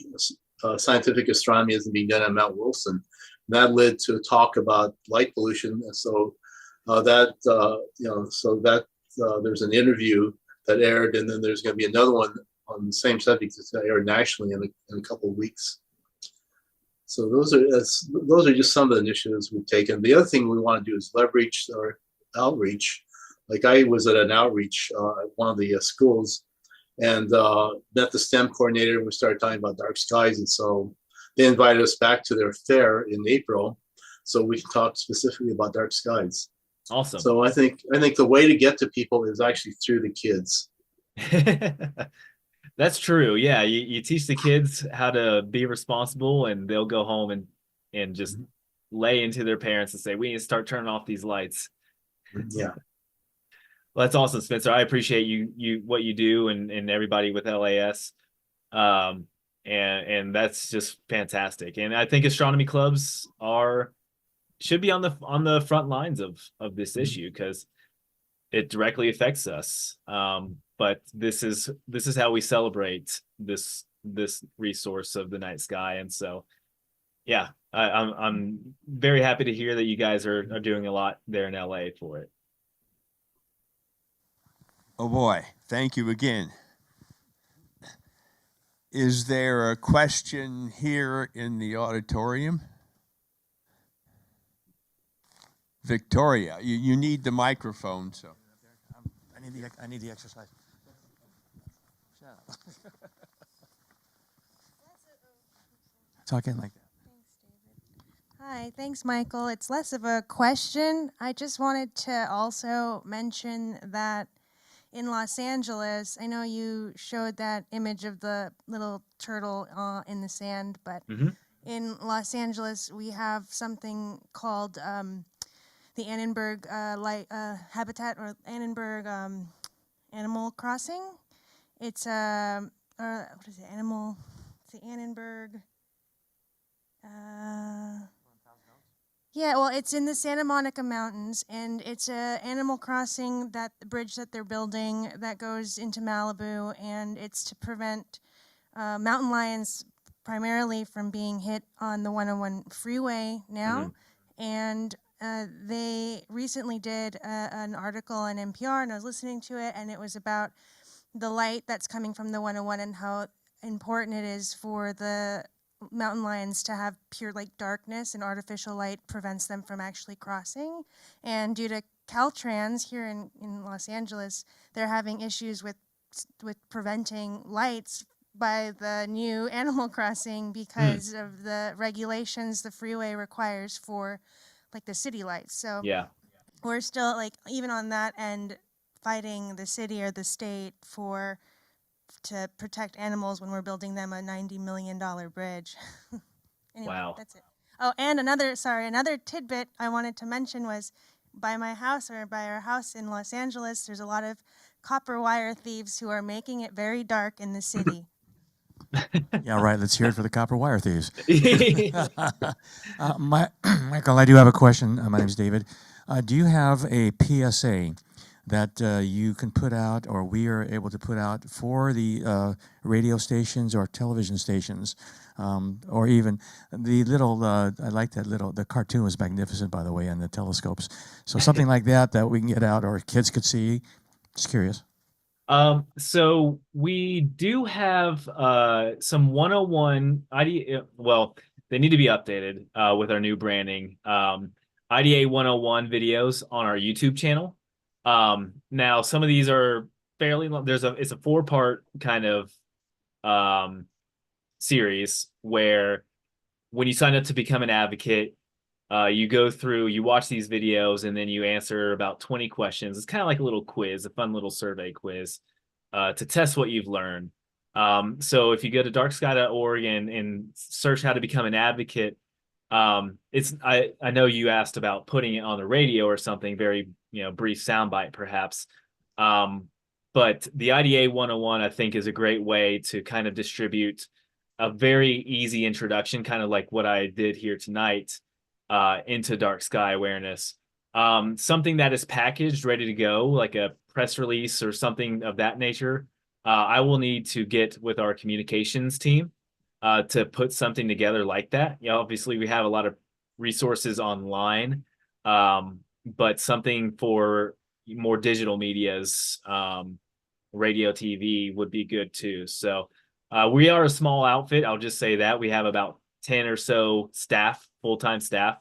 scientific astronomy isn't being done at Mount Wilson. And that led to a talk about light pollution, and so there's an interview that aired, and then there's going to be another one on the same subject that's going to air nationally in a couple of weeks. So those are just some of the initiatives we've taken. The other thing we want to do is leverage our outreach. Like I was at an outreach at one of the schools, and met the STEM coordinator, and we started talking about dark skies. And so they invited us back to their fair in April, so we can talk specifically about dark skies. Awesome. So I think the way to get to people is actually through the kids. That's true. Yeah, you teach the kids how to be responsible, and they'll go home and just lay into their parents and say, we need to start turning off these lights. Yeah. Well, that's awesome, Spencer. I appreciate you what you do and everybody with LAS. And that's just fantastic. And I think astronomy clubs should be on the front lines of this issue, because it directly affects us. But this is how we celebrate this resource of the night sky. And so, yeah, I'm very happy to hear that you guys are doing a lot there in LA for it. Oh boy, thank you again. Is there a question here in the auditorium? Victoria, you need the microphone, so. I need the exercise. Shut up. Talk in like that. Thanks, David. Hi, thanks, Michael. It's less of a question. I just wanted to also mention that in Los Angeles, I know you showed that image of the little turtle in the sand, but in Los Angeles, we have something called the Annenberg Habitat, or Annenberg Animal Crossing. It's what is it? It's the Annenberg. Yeah, well, it's in the Santa Monica Mountains, and it's a animal crossing, that the bridge that they're building that goes into Malibu, and it's to prevent mountain lions primarily from being hit on the 101 freeway now. And they recently did an article on NPR, and I was listening to it, and it was about the light that's coming from the 101 and how important it is for the mountain lions to have pure darkness, and artificial light prevents them from actually crossing. And due to Caltrans here in Los Angeles, they're having issues with preventing lights by the new Animal Crossing because of the regulations the freeway requires for like the city lights. So Yeah. we're still like even on that end fighting the city or the state to protect animals when we're building them a $90 million bridge. Anyway, Wow. that's it. Oh, and another tidbit I wanted to mention was by my house or by our house in Los Angeles, there's a lot of copper wire thieves who are making it very dark in the city. Yeah, right. Let's hear it for the copper wire thieves. Michael, I do have a question. My name's David. Do you have a PSA that you can put out, or we are able to put out for the radio stations or television stations, or even the little? I like that little. The cartoon was magnificent, by the way, and the telescopes. So something like that we can get out, or kids could see. Just curious. So we do have some 101 IDA. Well, they need to be updated with our new branding. IDA 101 videos on our YouTube channel. Now some of these are fairly long. It's a 4-part kind of series where when you sign up to become an advocate, you go through, you watch these videos, and then you answer about 20 questions. It's kind of like a little quiz, a fun little survey quiz to test what you've learned. So if you go to darksky.org and search how to become an advocate, I know you asked about putting it on the radio or something, very brief soundbite perhaps. But the IDA 101, I think, is a great way to kind of distribute a very easy introduction, kind of like what I did here tonight, into dark sky awareness. Something that is packaged, ready to go, like a press release or something of that nature. I will need to get with our communications team to put something together like that. Obviously we have a lot of resources online, but something for more digital medias, radio, TV would be good too. So we are a small outfit. I'll just say that we have about 10 or so staff, full-time staff.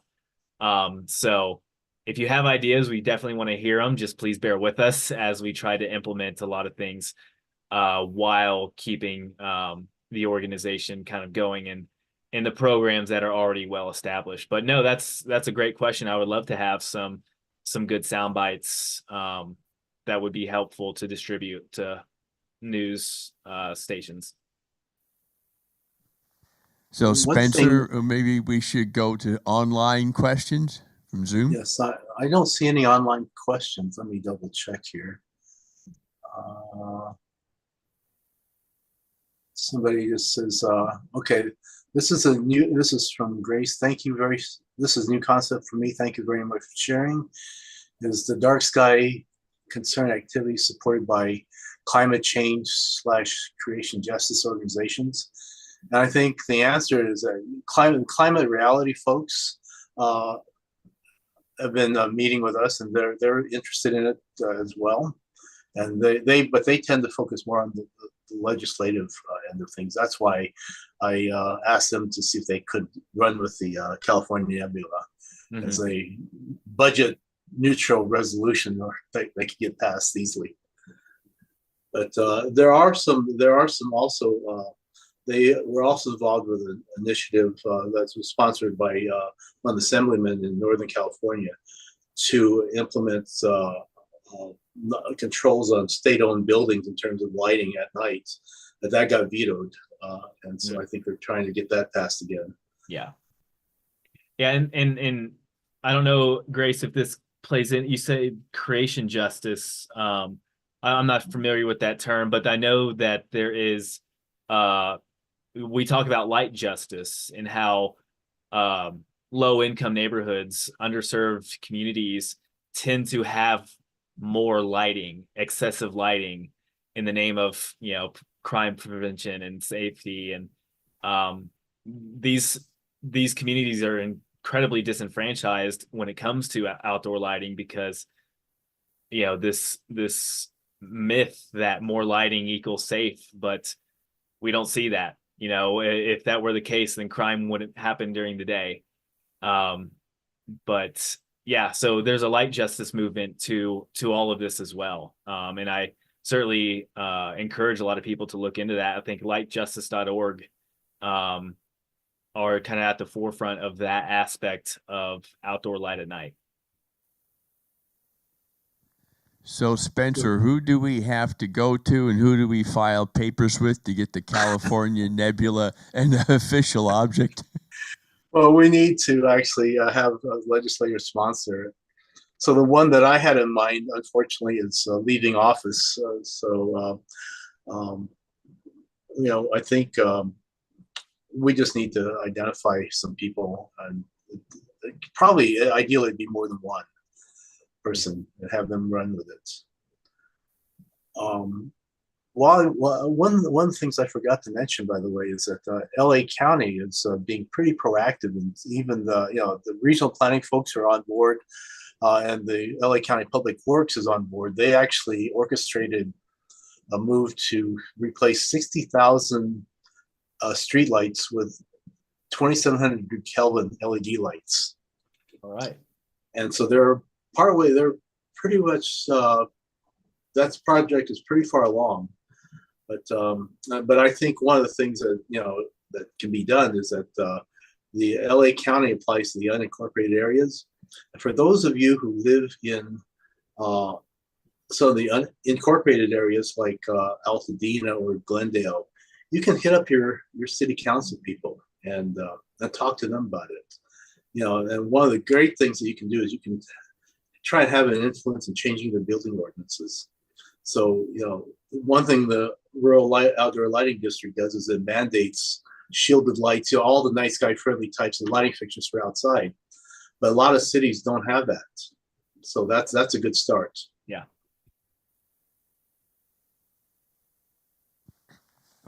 So if you have ideas, we definitely want to hear them. Just please bear with us as we try to implement a lot of things while keeping the organization kind of going in the programs that are already well established. But no, that's a great question. I would love to have some good sound bites that would be helpful to distribute to news stations. So One Spencer, thing- maybe we should go to online questions from Zoom. Yes, I don't see any online questions. Let me double check here. Somebody just says, okay, this is from Grace. This is a new concept for me. Thank you very much for sharing. Is the dark sky concern activity supported by climate change / creation justice organizations? And I think the answer is that climate reality folks have been meeting with us, and they're interested in it as well. And they tend to focus more on the legislative end of things. That's why I asked them to see if they could run with the California Nebula as a budget neutral resolution, or they could get passed easily. But there are some also. They were also involved with an initiative that was sponsored by one assemblyman in Northern California to implement controls on state-owned buildings in terms of lighting at night. But that got vetoed, and so I think they're trying to get that passed again. Yeah, and I don't know, Grace, if this plays in. You say creation justice. I'm not familiar with that term, but I know that there is. We talk about light justice and how low-income neighborhoods, underserved communities tend to have more lighting, excessive lighting, in the name of crime prevention and safety. And these communities are incredibly disenfranchised when it comes to outdoor lighting because this myth that more lighting equals safe, but we don't see that. If that were the case, then crime wouldn't happen during the day. But yeah, so there's a light justice movement to all of this as well. And I certainly encourage a lot of people to look into that. I think lightjustice.org are kind of at the forefront of that aspect of outdoor light at night. So Spencer, who do we have to go to and who do we file papers with to get the California Nebula an official object? Well, we need to actually have a legislator sponsor it. So the one that I had in mind, unfortunately, is leaving office. I think we just need to identify some people, and probably ideally it'd be more than one person and have them run with it. One of the things I forgot to mention, by the way, is that LA County is being pretty proactive, and even the regional planning folks are on board, and the LA County Public Works is on board. They actually orchestrated a move to replace 60,000 streetlights with 2,700 Kelvin LED lights. All right. And so they're partway. They're pretty much that project is pretty far along. But I think one of the things that that can be done is that the LA County applies to the unincorporated areas. And for those of you who live in some of the unincorporated areas like Altadena or Glendale, you can hit up your city council people and talk to them about it. And one of the great things that you can do is you can try and have an influence in changing the building ordinances. So, one thing the rural outdoor lighting district does is it mandates shielded lights, all the nice guy friendly types of lighting fixtures for outside. But a lot of cities don't have that. So that's a good start. Yeah.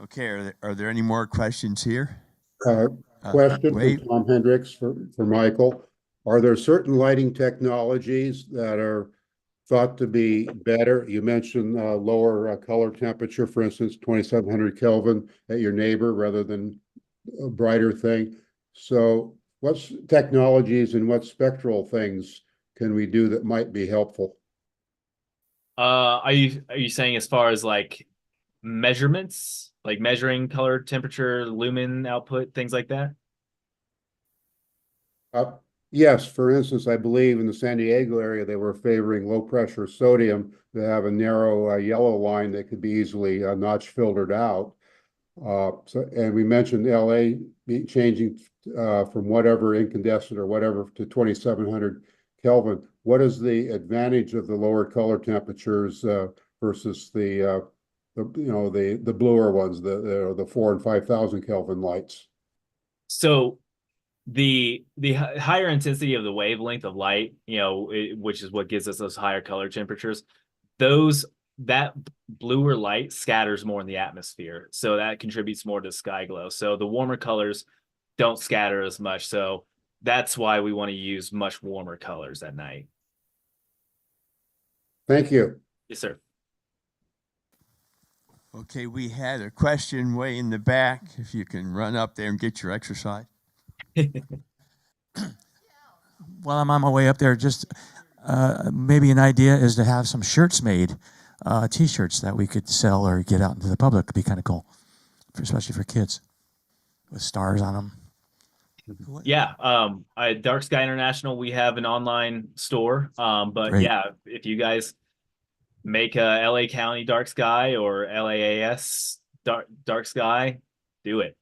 Okay, are there any more questions here? Question wait. from Tom Hendricks for Michael. Are there certain lighting technologies that are thought to be better? You mentioned lower color temperature, for instance, 2,700 Kelvin at your neighbor rather than a brighter thing. So what technologies and what spectral things can we do that might be helpful? Are you saying as far as like measurements, like measuring color, temperature, lumen output, things like that? Yes, for instance, I believe in the San Diego area, they were favoring low pressure sodium to have a narrow yellow line that could be easily notch filtered out. And we mentioned LA changing from whatever incandescent or whatever to 2,700 Kelvin. What is the advantage of the lower color temperatures versus the bluer ones, the 4,000 and 5,000 Kelvin lights? So the higher intensity of the wavelength of light, which is what gives us those higher color temperatures, that bluer light scatters more in the atmosphere, so that contributes more to sky glow. So the warmer colors don't scatter as much, so that's why we want to use much warmer colors at night. Thank you. Yes, sir. Okay, we had a question way in the back. If you can run up there and get your exercise. While I'm on my way up there, just maybe an idea is to have some shirts made, T-shirts that we could sell or get out into the public. It'd be kind of cool, especially for kids, with stars on them. Yeah, Dark Sky International, we have an online store. But Great. Yeah, if you guys make a LA County Dark Sky or LAAS Dark Sky, do it.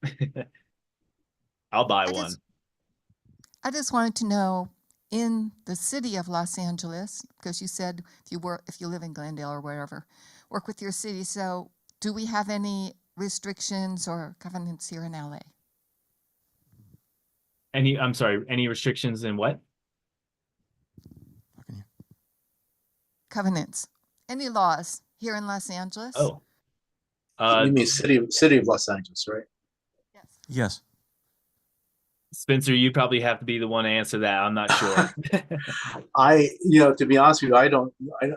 I'll buy one. I just wanted to know, in the city of Los Angeles, because you said if you live in Glendale or wherever, work with your city. So do we have any restrictions or covenants here in LA? I'm sorry, any restrictions in what? Covenants. Any laws here in Los Angeles? Oh. You mean city of Los Angeles, right? Yes. Spencer, you probably have to be the one to answer that. I'm not sure. To be honest with you,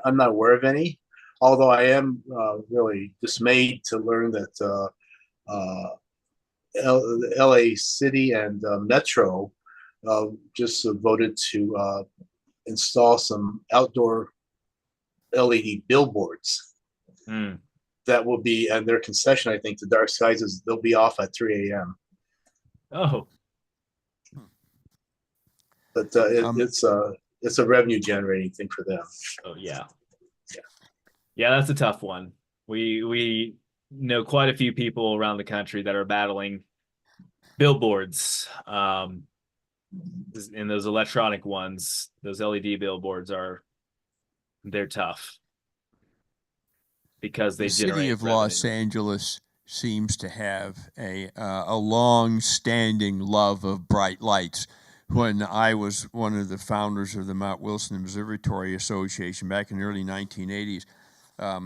I'm not aware of any, although I am really dismayed to learn that LA City and Metro just voted to install some outdoor LED billboards Mm. that will be, and their concession, I think, the Dark Skies is they'll be off at 3 a.m. Oh, But it's a revenue generating thing for them. oh yeah. Yeah, that's a tough one. We know quite a few people around the country that are battling billboards. And those electronic ones, those LED billboards they're tough because they The city generate of Los revenue. Angeles seems to have a long-standing love of bright lights. When I was one of the founders of the Mount Wilson Observatory Association back in the early 1980s, a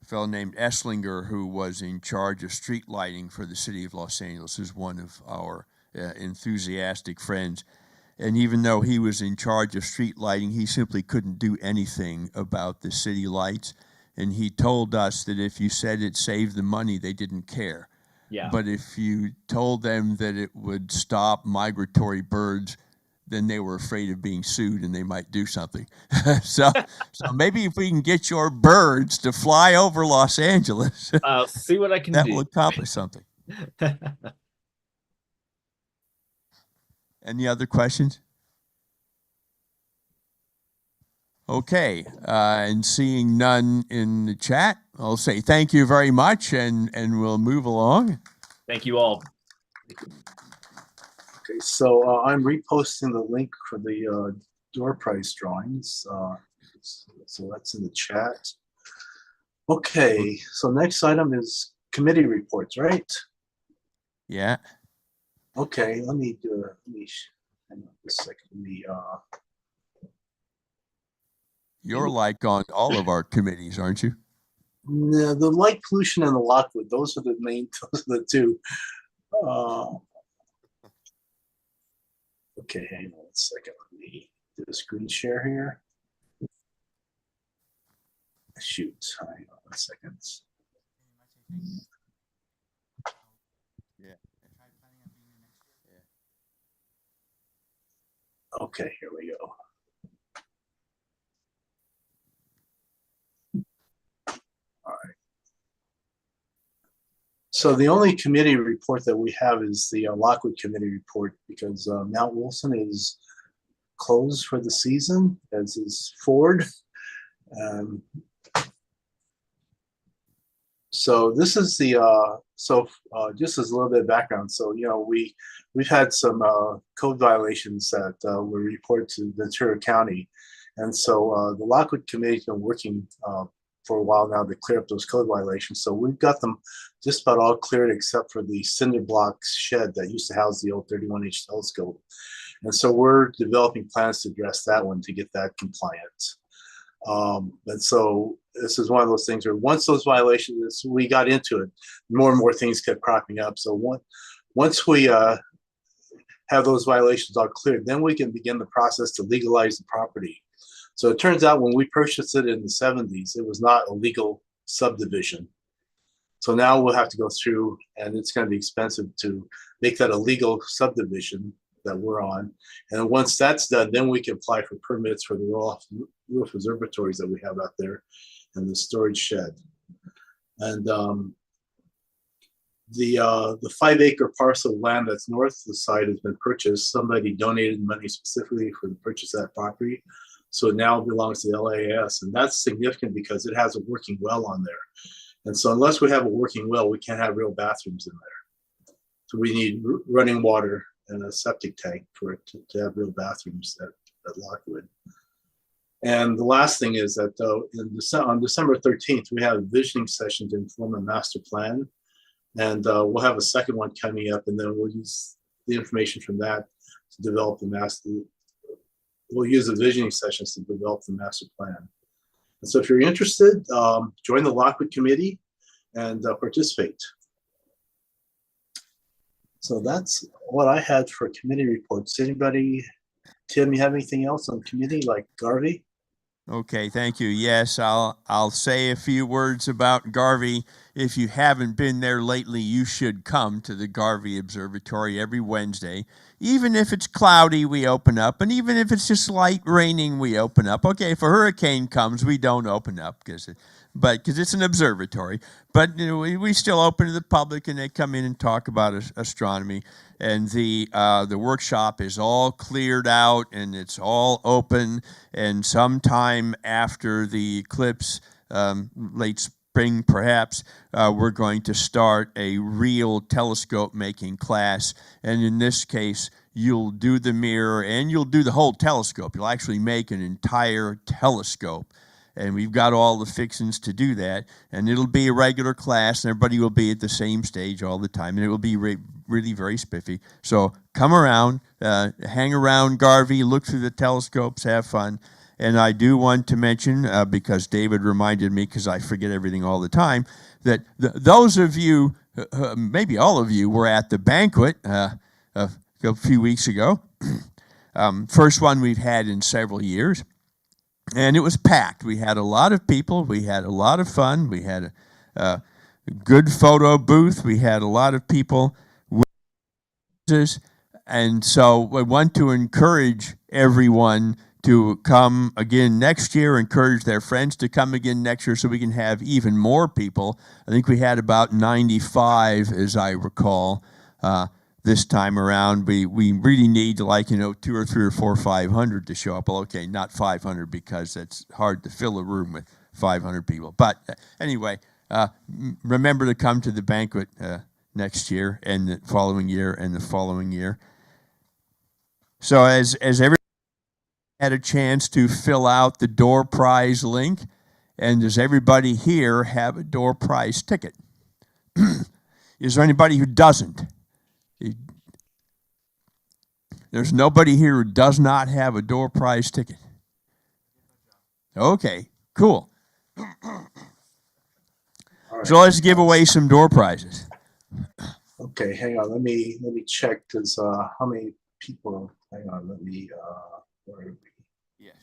fellow named Esslinger, who was in charge of street lighting for the city of Los Angeles, is one of our enthusiastic friends. And even though he was in charge of street lighting, he simply couldn't do anything about the city lights. And he told us that if you said it saved the money, they didn't care. Yeah. But if you told them that it would stop migratory birds, then they were afraid of being sued and they might do something. so maybe if we can get your birds to fly over Los Angeles, I'll see what I can that do. will accomplish something. Any other questions? Okay, and seeing none in the chat, I'll say thank you very much, and we'll move along. Thank you all. Okay, so I'm reposting the link for the door prize drawings. So that's in the chat. Okay, so next item is committee reports, right? Yeah. Okay, let me hang on a second. You're like on all of our committees, aren't you? No, the light pollution and the Lockwood, those are the the two. Okay, hang on a second. Let me do a screen share here. Shoot, hang on a second. Yeah. Okay, here we go. All right. So the only committee report that we have is the Lockwood committee report because Mount Wilson is closed for the season, as is Ford. So this is the just as a little bit of background. So we've had some code violations that were reported to Ventura County, and so the Lockwood Committee's been working for a while now to clear up those code violations. So we've got them just about all cleared except for the cinder block shed that used to house the old 31-inch telescope, and so we're developing plans to address that one to get that compliant. And so this is one of those things where once those violations, we got into it, more and more things kept cropping up. So once we have those violations all cleared, then we can begin the process to legalize the property. So it turns out when we purchased it in the 70s, it was not a legal subdivision. So now we'll have to go through, and it's going to be expensive to make that a legal subdivision that we're on. And once that's done, then we can apply for permits for the roof observatories that we have out there and the storage shed. And the 5-acre parcel of land that's north of the site has been purchased. Somebody donated money specifically for the purchase of that property. So it now belongs to the LAS. And that's significant because it has a working well on there. And so unless we have a working well, we can't have real bathrooms in there. So we need running water and a septic tank for it to have real bathrooms at Lockwood. And the last thing is that on December 13th, we have a visioning session to inform a master plan. And we'll have a second one coming up, and then we'll use the information from that to develop the master. We'll use the visioning sessions to develop the master plan. And so if you're interested, join the Lockwood committee and participate. So that's what I had for committee reports. Anybody, Tim, you have anything else on committee like Garvey? Okay, thank you. Yes, I'll say a few words about Garvey. If you haven't been there lately, you should come to the Garvey Observatory every Wednesday. Even if it's cloudy, we open up, and even if it's just light raining, we open up. Okay, if a hurricane comes, we don't open up because it's an observatory. But you know, we still open to the public, and they come in and talk about astronomy. And the workshop is all cleared out, and it's all open. And sometime after the eclipse, late spring perhaps, we're going to start a real telescope making class. And in this case, you'll do the mirror and you'll do the whole telescope. You'll actually make an entire telescope. And we've got all the fixings to do that. And it'll be a regular class, and everybody will be at the same stage all the time. And it will be really very spiffy. So come around, hang around Garvey, look through the telescopes, have fun. And I do want to mention, because David reminded me, because I forget everything all the time, that those of you, maybe all of you, were at the banquet a few weeks ago. First one we've had in several years. And it was packed. We had a lot of people. We had a lot of fun. We had a good photo booth. We had a lot of people with us. And so I want to encourage everyone to come again next year, encourage their friends to come again next year so we can have even more people. I think we had about 95, as I recall, this time around. We really need, 2 or 3 or 4 or 500 to show up. Well, okay, not 500 because it's hard to fill a room with 500 people. But anyway, remember to come to the banquet next year and the following year and the following year. So as everybody had a chance to fill out the door prize link, and does everybody here have a door prize ticket? Is there anybody who doesn't? There's nobody here who does not have a door prize ticket. Okay, cool. All right. So let's give away some door prizes. Okay, hang on. Let me check because how many people? Hang on. Let me. Where are we? Yes.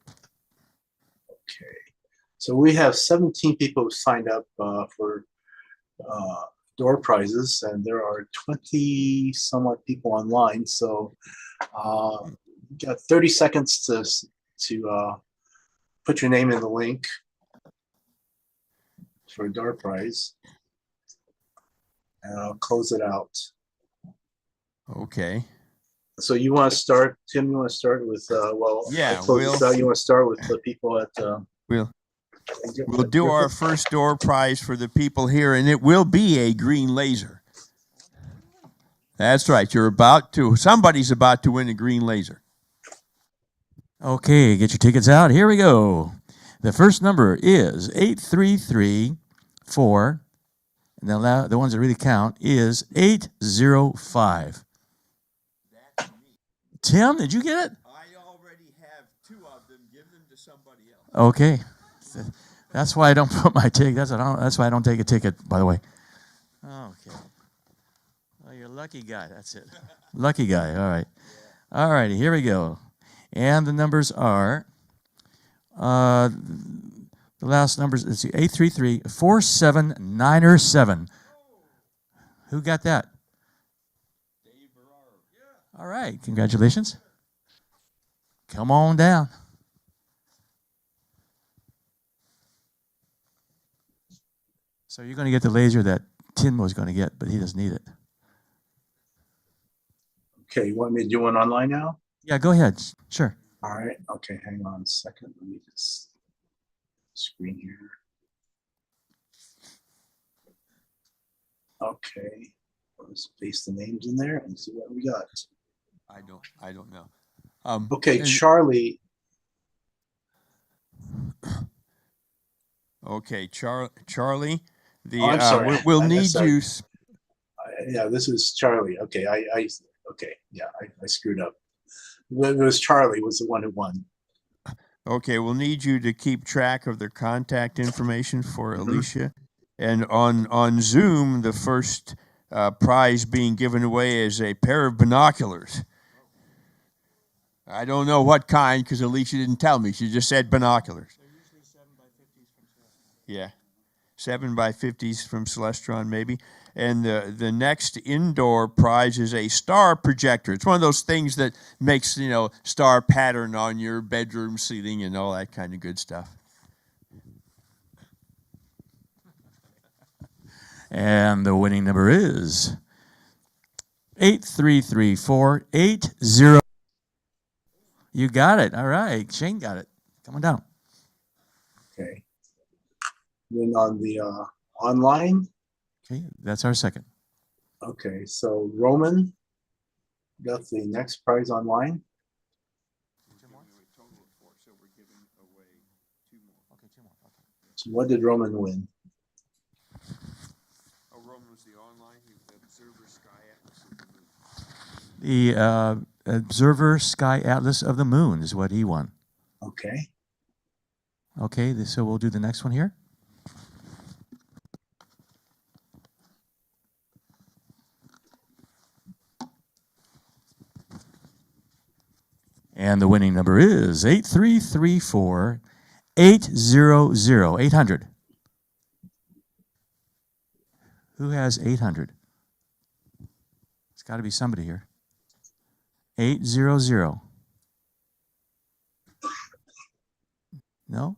Okay. So we have 17 people who signed up for door prizes, and there are 20 somewhat people online. So you got 30 seconds to put your name in the link for a door prize, and I'll close it out. Okay. So you want to start, Tim? You want to start with Yeah, I close this out. You want to start with the people at We'll do our first door prize for the people here, and it will be a green laser. That's right. Somebody's about to win a green laser. Okay, get your tickets out. Here we go. The first number is 8334, and the ones that really count is 805. Tim, did you get it? I already have 2 of them. Give them to somebody else. Okay. That's why I don't put my ticket. That's why I don't take a ticket, by the way. Okay. Well, you're a lucky guy. That's it. Lucky guy. All right. All righty. Here we go. And the numbers are, the last numbers is 833-47907. Who got that? All right. Congratulations. Come on down. So you're going to get the laser that Tim was going to get, but he doesn't need it. Okay, you want me to do one online now? Yeah, go ahead. Sure. All right. Okay, hang on a second. Let me just screen here. Okay, let's paste the names in there and see what we got. I don't know. Okay, Charlie. Okay, Charlie. I'm sorry. We'll need you. Yeah, this is Charlie. Okay, I screwed up. It was Charlie was the one who won. Okay, we'll need you to keep track of their contact information for Alicia. And on Zoom, the first prize being given away is a pair of binoculars. I don't know what kind because Alicia didn't tell me. She just said binoculars. They're usually 7x50s from Celestron. Yeah, 7x50s from Celestron maybe. And the next indoor prize is a star projector. It's one of those things that makes, you know, star pattern on your bedroom ceiling and all that kind of good stuff. And the winning number is 833480. You got it. All right. Shane got it. Come on down. Okay. Then on the online, Okay, that's our second. okay, so Roman got the next prize online. So what did Roman win? Oh, Roman was the online, the Observer Sky Atlas of the Moon. The Observer Sky Atlas of the Moon is what he won. Okay. Okay, so we'll do the next one here. And the winning number is 8334 800. 800. Who has 800? It's got to be somebody here. 800. No?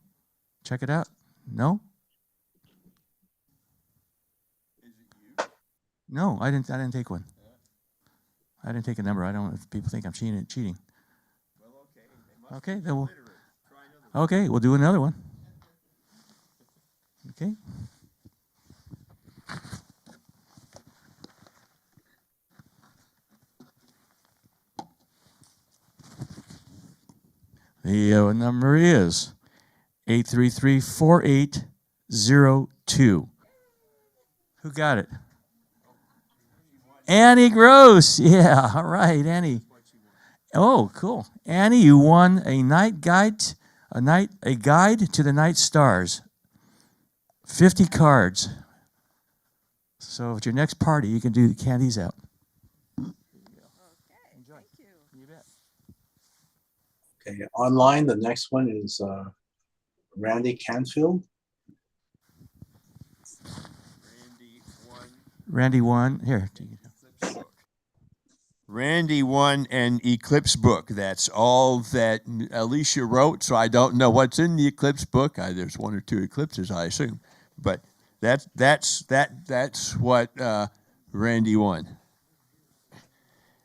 Check it out. No? No, I didn't take one. I didn't take a number. I don't know if people think I'm cheating. Okay, then we'll do another one. Okay. The number is 8334802. Who got it? Annie Gross. Yeah, all right, Annie. Oh, cool. Annie, you won a guide to the night stars. 50 cards. So at your next party, you can do the candies out. Okay, thank you. You bet. Okay, online, the next one is Randy Canfield. Randy won. Here. Randy won an eclipse book. That's all that Alicia wrote, so I don't know what's in the eclipse book. There's one or two eclipses, I assume, but that's what Randy won.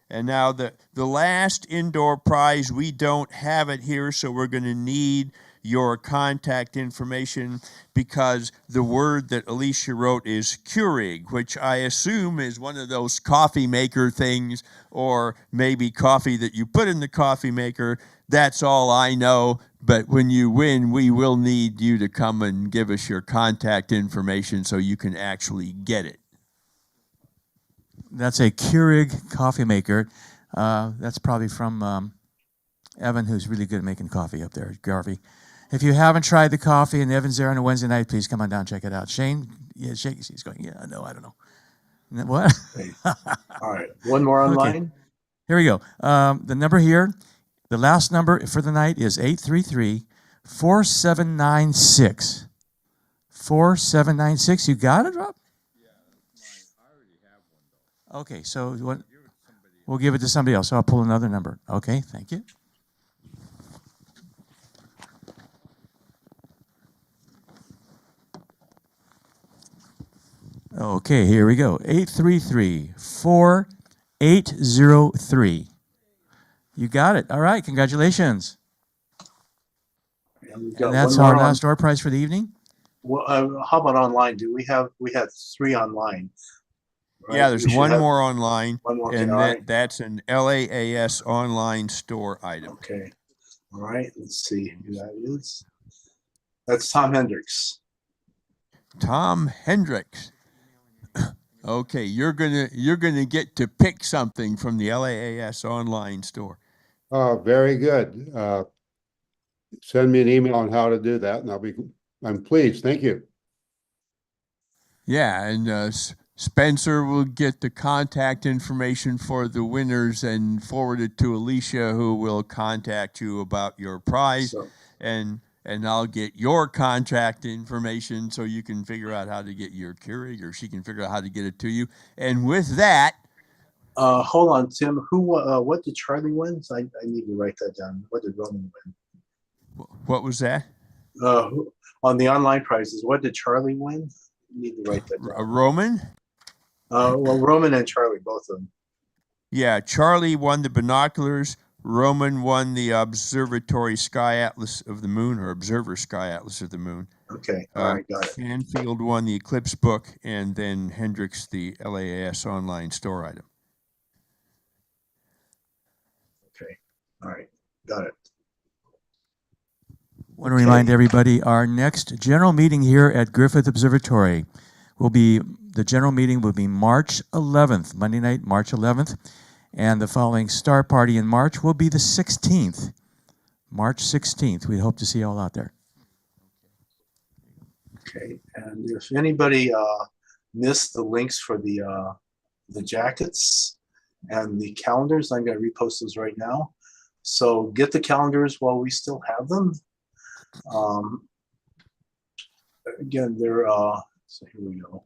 And now the last indoor prize, we don't have it here, so we're going to need your contact information because the word that Alicia wrote is Keurig, which I assume is one of those coffee maker things, or maybe coffee that you put in the coffee maker. That's all I know. But when you win, we will need you to come and give us your contact information so you can actually get it. That's a Keurig coffee maker. That's probably from Evan, who's really good at making coffee up there, Garvey. If you haven't tried the coffee and Evan's there on a Wednesday night, please come on down and check it out. Shane, yeah, Shane, he's going, yeah, no, I don't know. What? Okay. All right, one more online. Okay. Here we go. The number here, the last number for the night is 833-4796. 4796. You got it, Rob? Okay, so we'll give it to somebody else. So I'll pull another number. Okay, thank you. Okay, here we go. 833-4803. You got it. All right, congratulations. And we've got And that's one our more last door prize for the evening. Well, how about online? We had 3 online. Right? Yeah, there's We should one have more online, one more. and Okay, all right. that's an LAAS online store item. Okay. All right. Let's see who that is. That's Tom Hendricks. Tom Hendricks. Okay, you're gonna get to pick something from the LAAS online store. Very good. Send me an email on how to do that, and I'm pleased. Thank you. Yeah, and Spencer will get the contact information for the winners and forward it to Alicia, who will contact you about your prize. So, And I'll get your contact information so you can figure out how to get your Keurig, or she can figure out how to get it to you. And with that, hold on, Tim. What did Charlie win? I need to write that down. What did Roman win? what was that? On the online prizes, what did Charlie win? You need to write that down. Roman? Well, Roman and Charlie, both of them. Yeah, Charlie won the binoculars. Roman won the Observatory Sky Atlas of the Moon, or Observer Sky Atlas of the Moon. Okay, all right, got it. Canfield won the Eclipse book, and then Hendricks the LAAS online store item. Okay, all right, got it. Want to remind everybody, our next general meeting here at Griffith Observatory will be, the general meeting will be March 11th, Monday night, March 11th, and the following star party in March will be the 16th, March 16th. We hope to see you all out there. Okay, and if anybody missed the links for the jackets and the calendars, I'm going to repost those right now. So get the calendars while we still have them. Again, they're so here we go.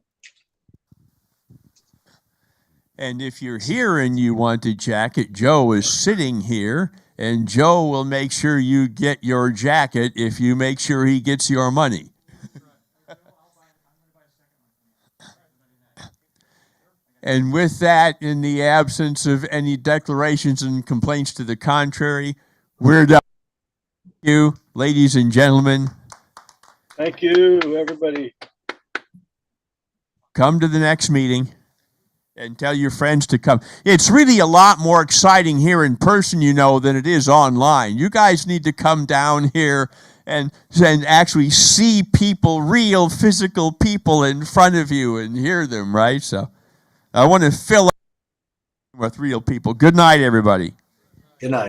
And if you're here and you want a jacket, Joe is sitting here, and Joe will make sure you get your jacket if you make sure he gets your money. And with that, in the absence of any declarations and complaints to the contrary, we're done. Thank you, ladies and gentlemen. Thank you, everybody. Come to the next meeting and tell your friends to come. It's really a lot more exciting here in person, you know, than it is online. You guys need to come down here and actually see people, real physical people in front of you, and hear them, right? So I want to fill up with real people. Good night, everybody. Good night.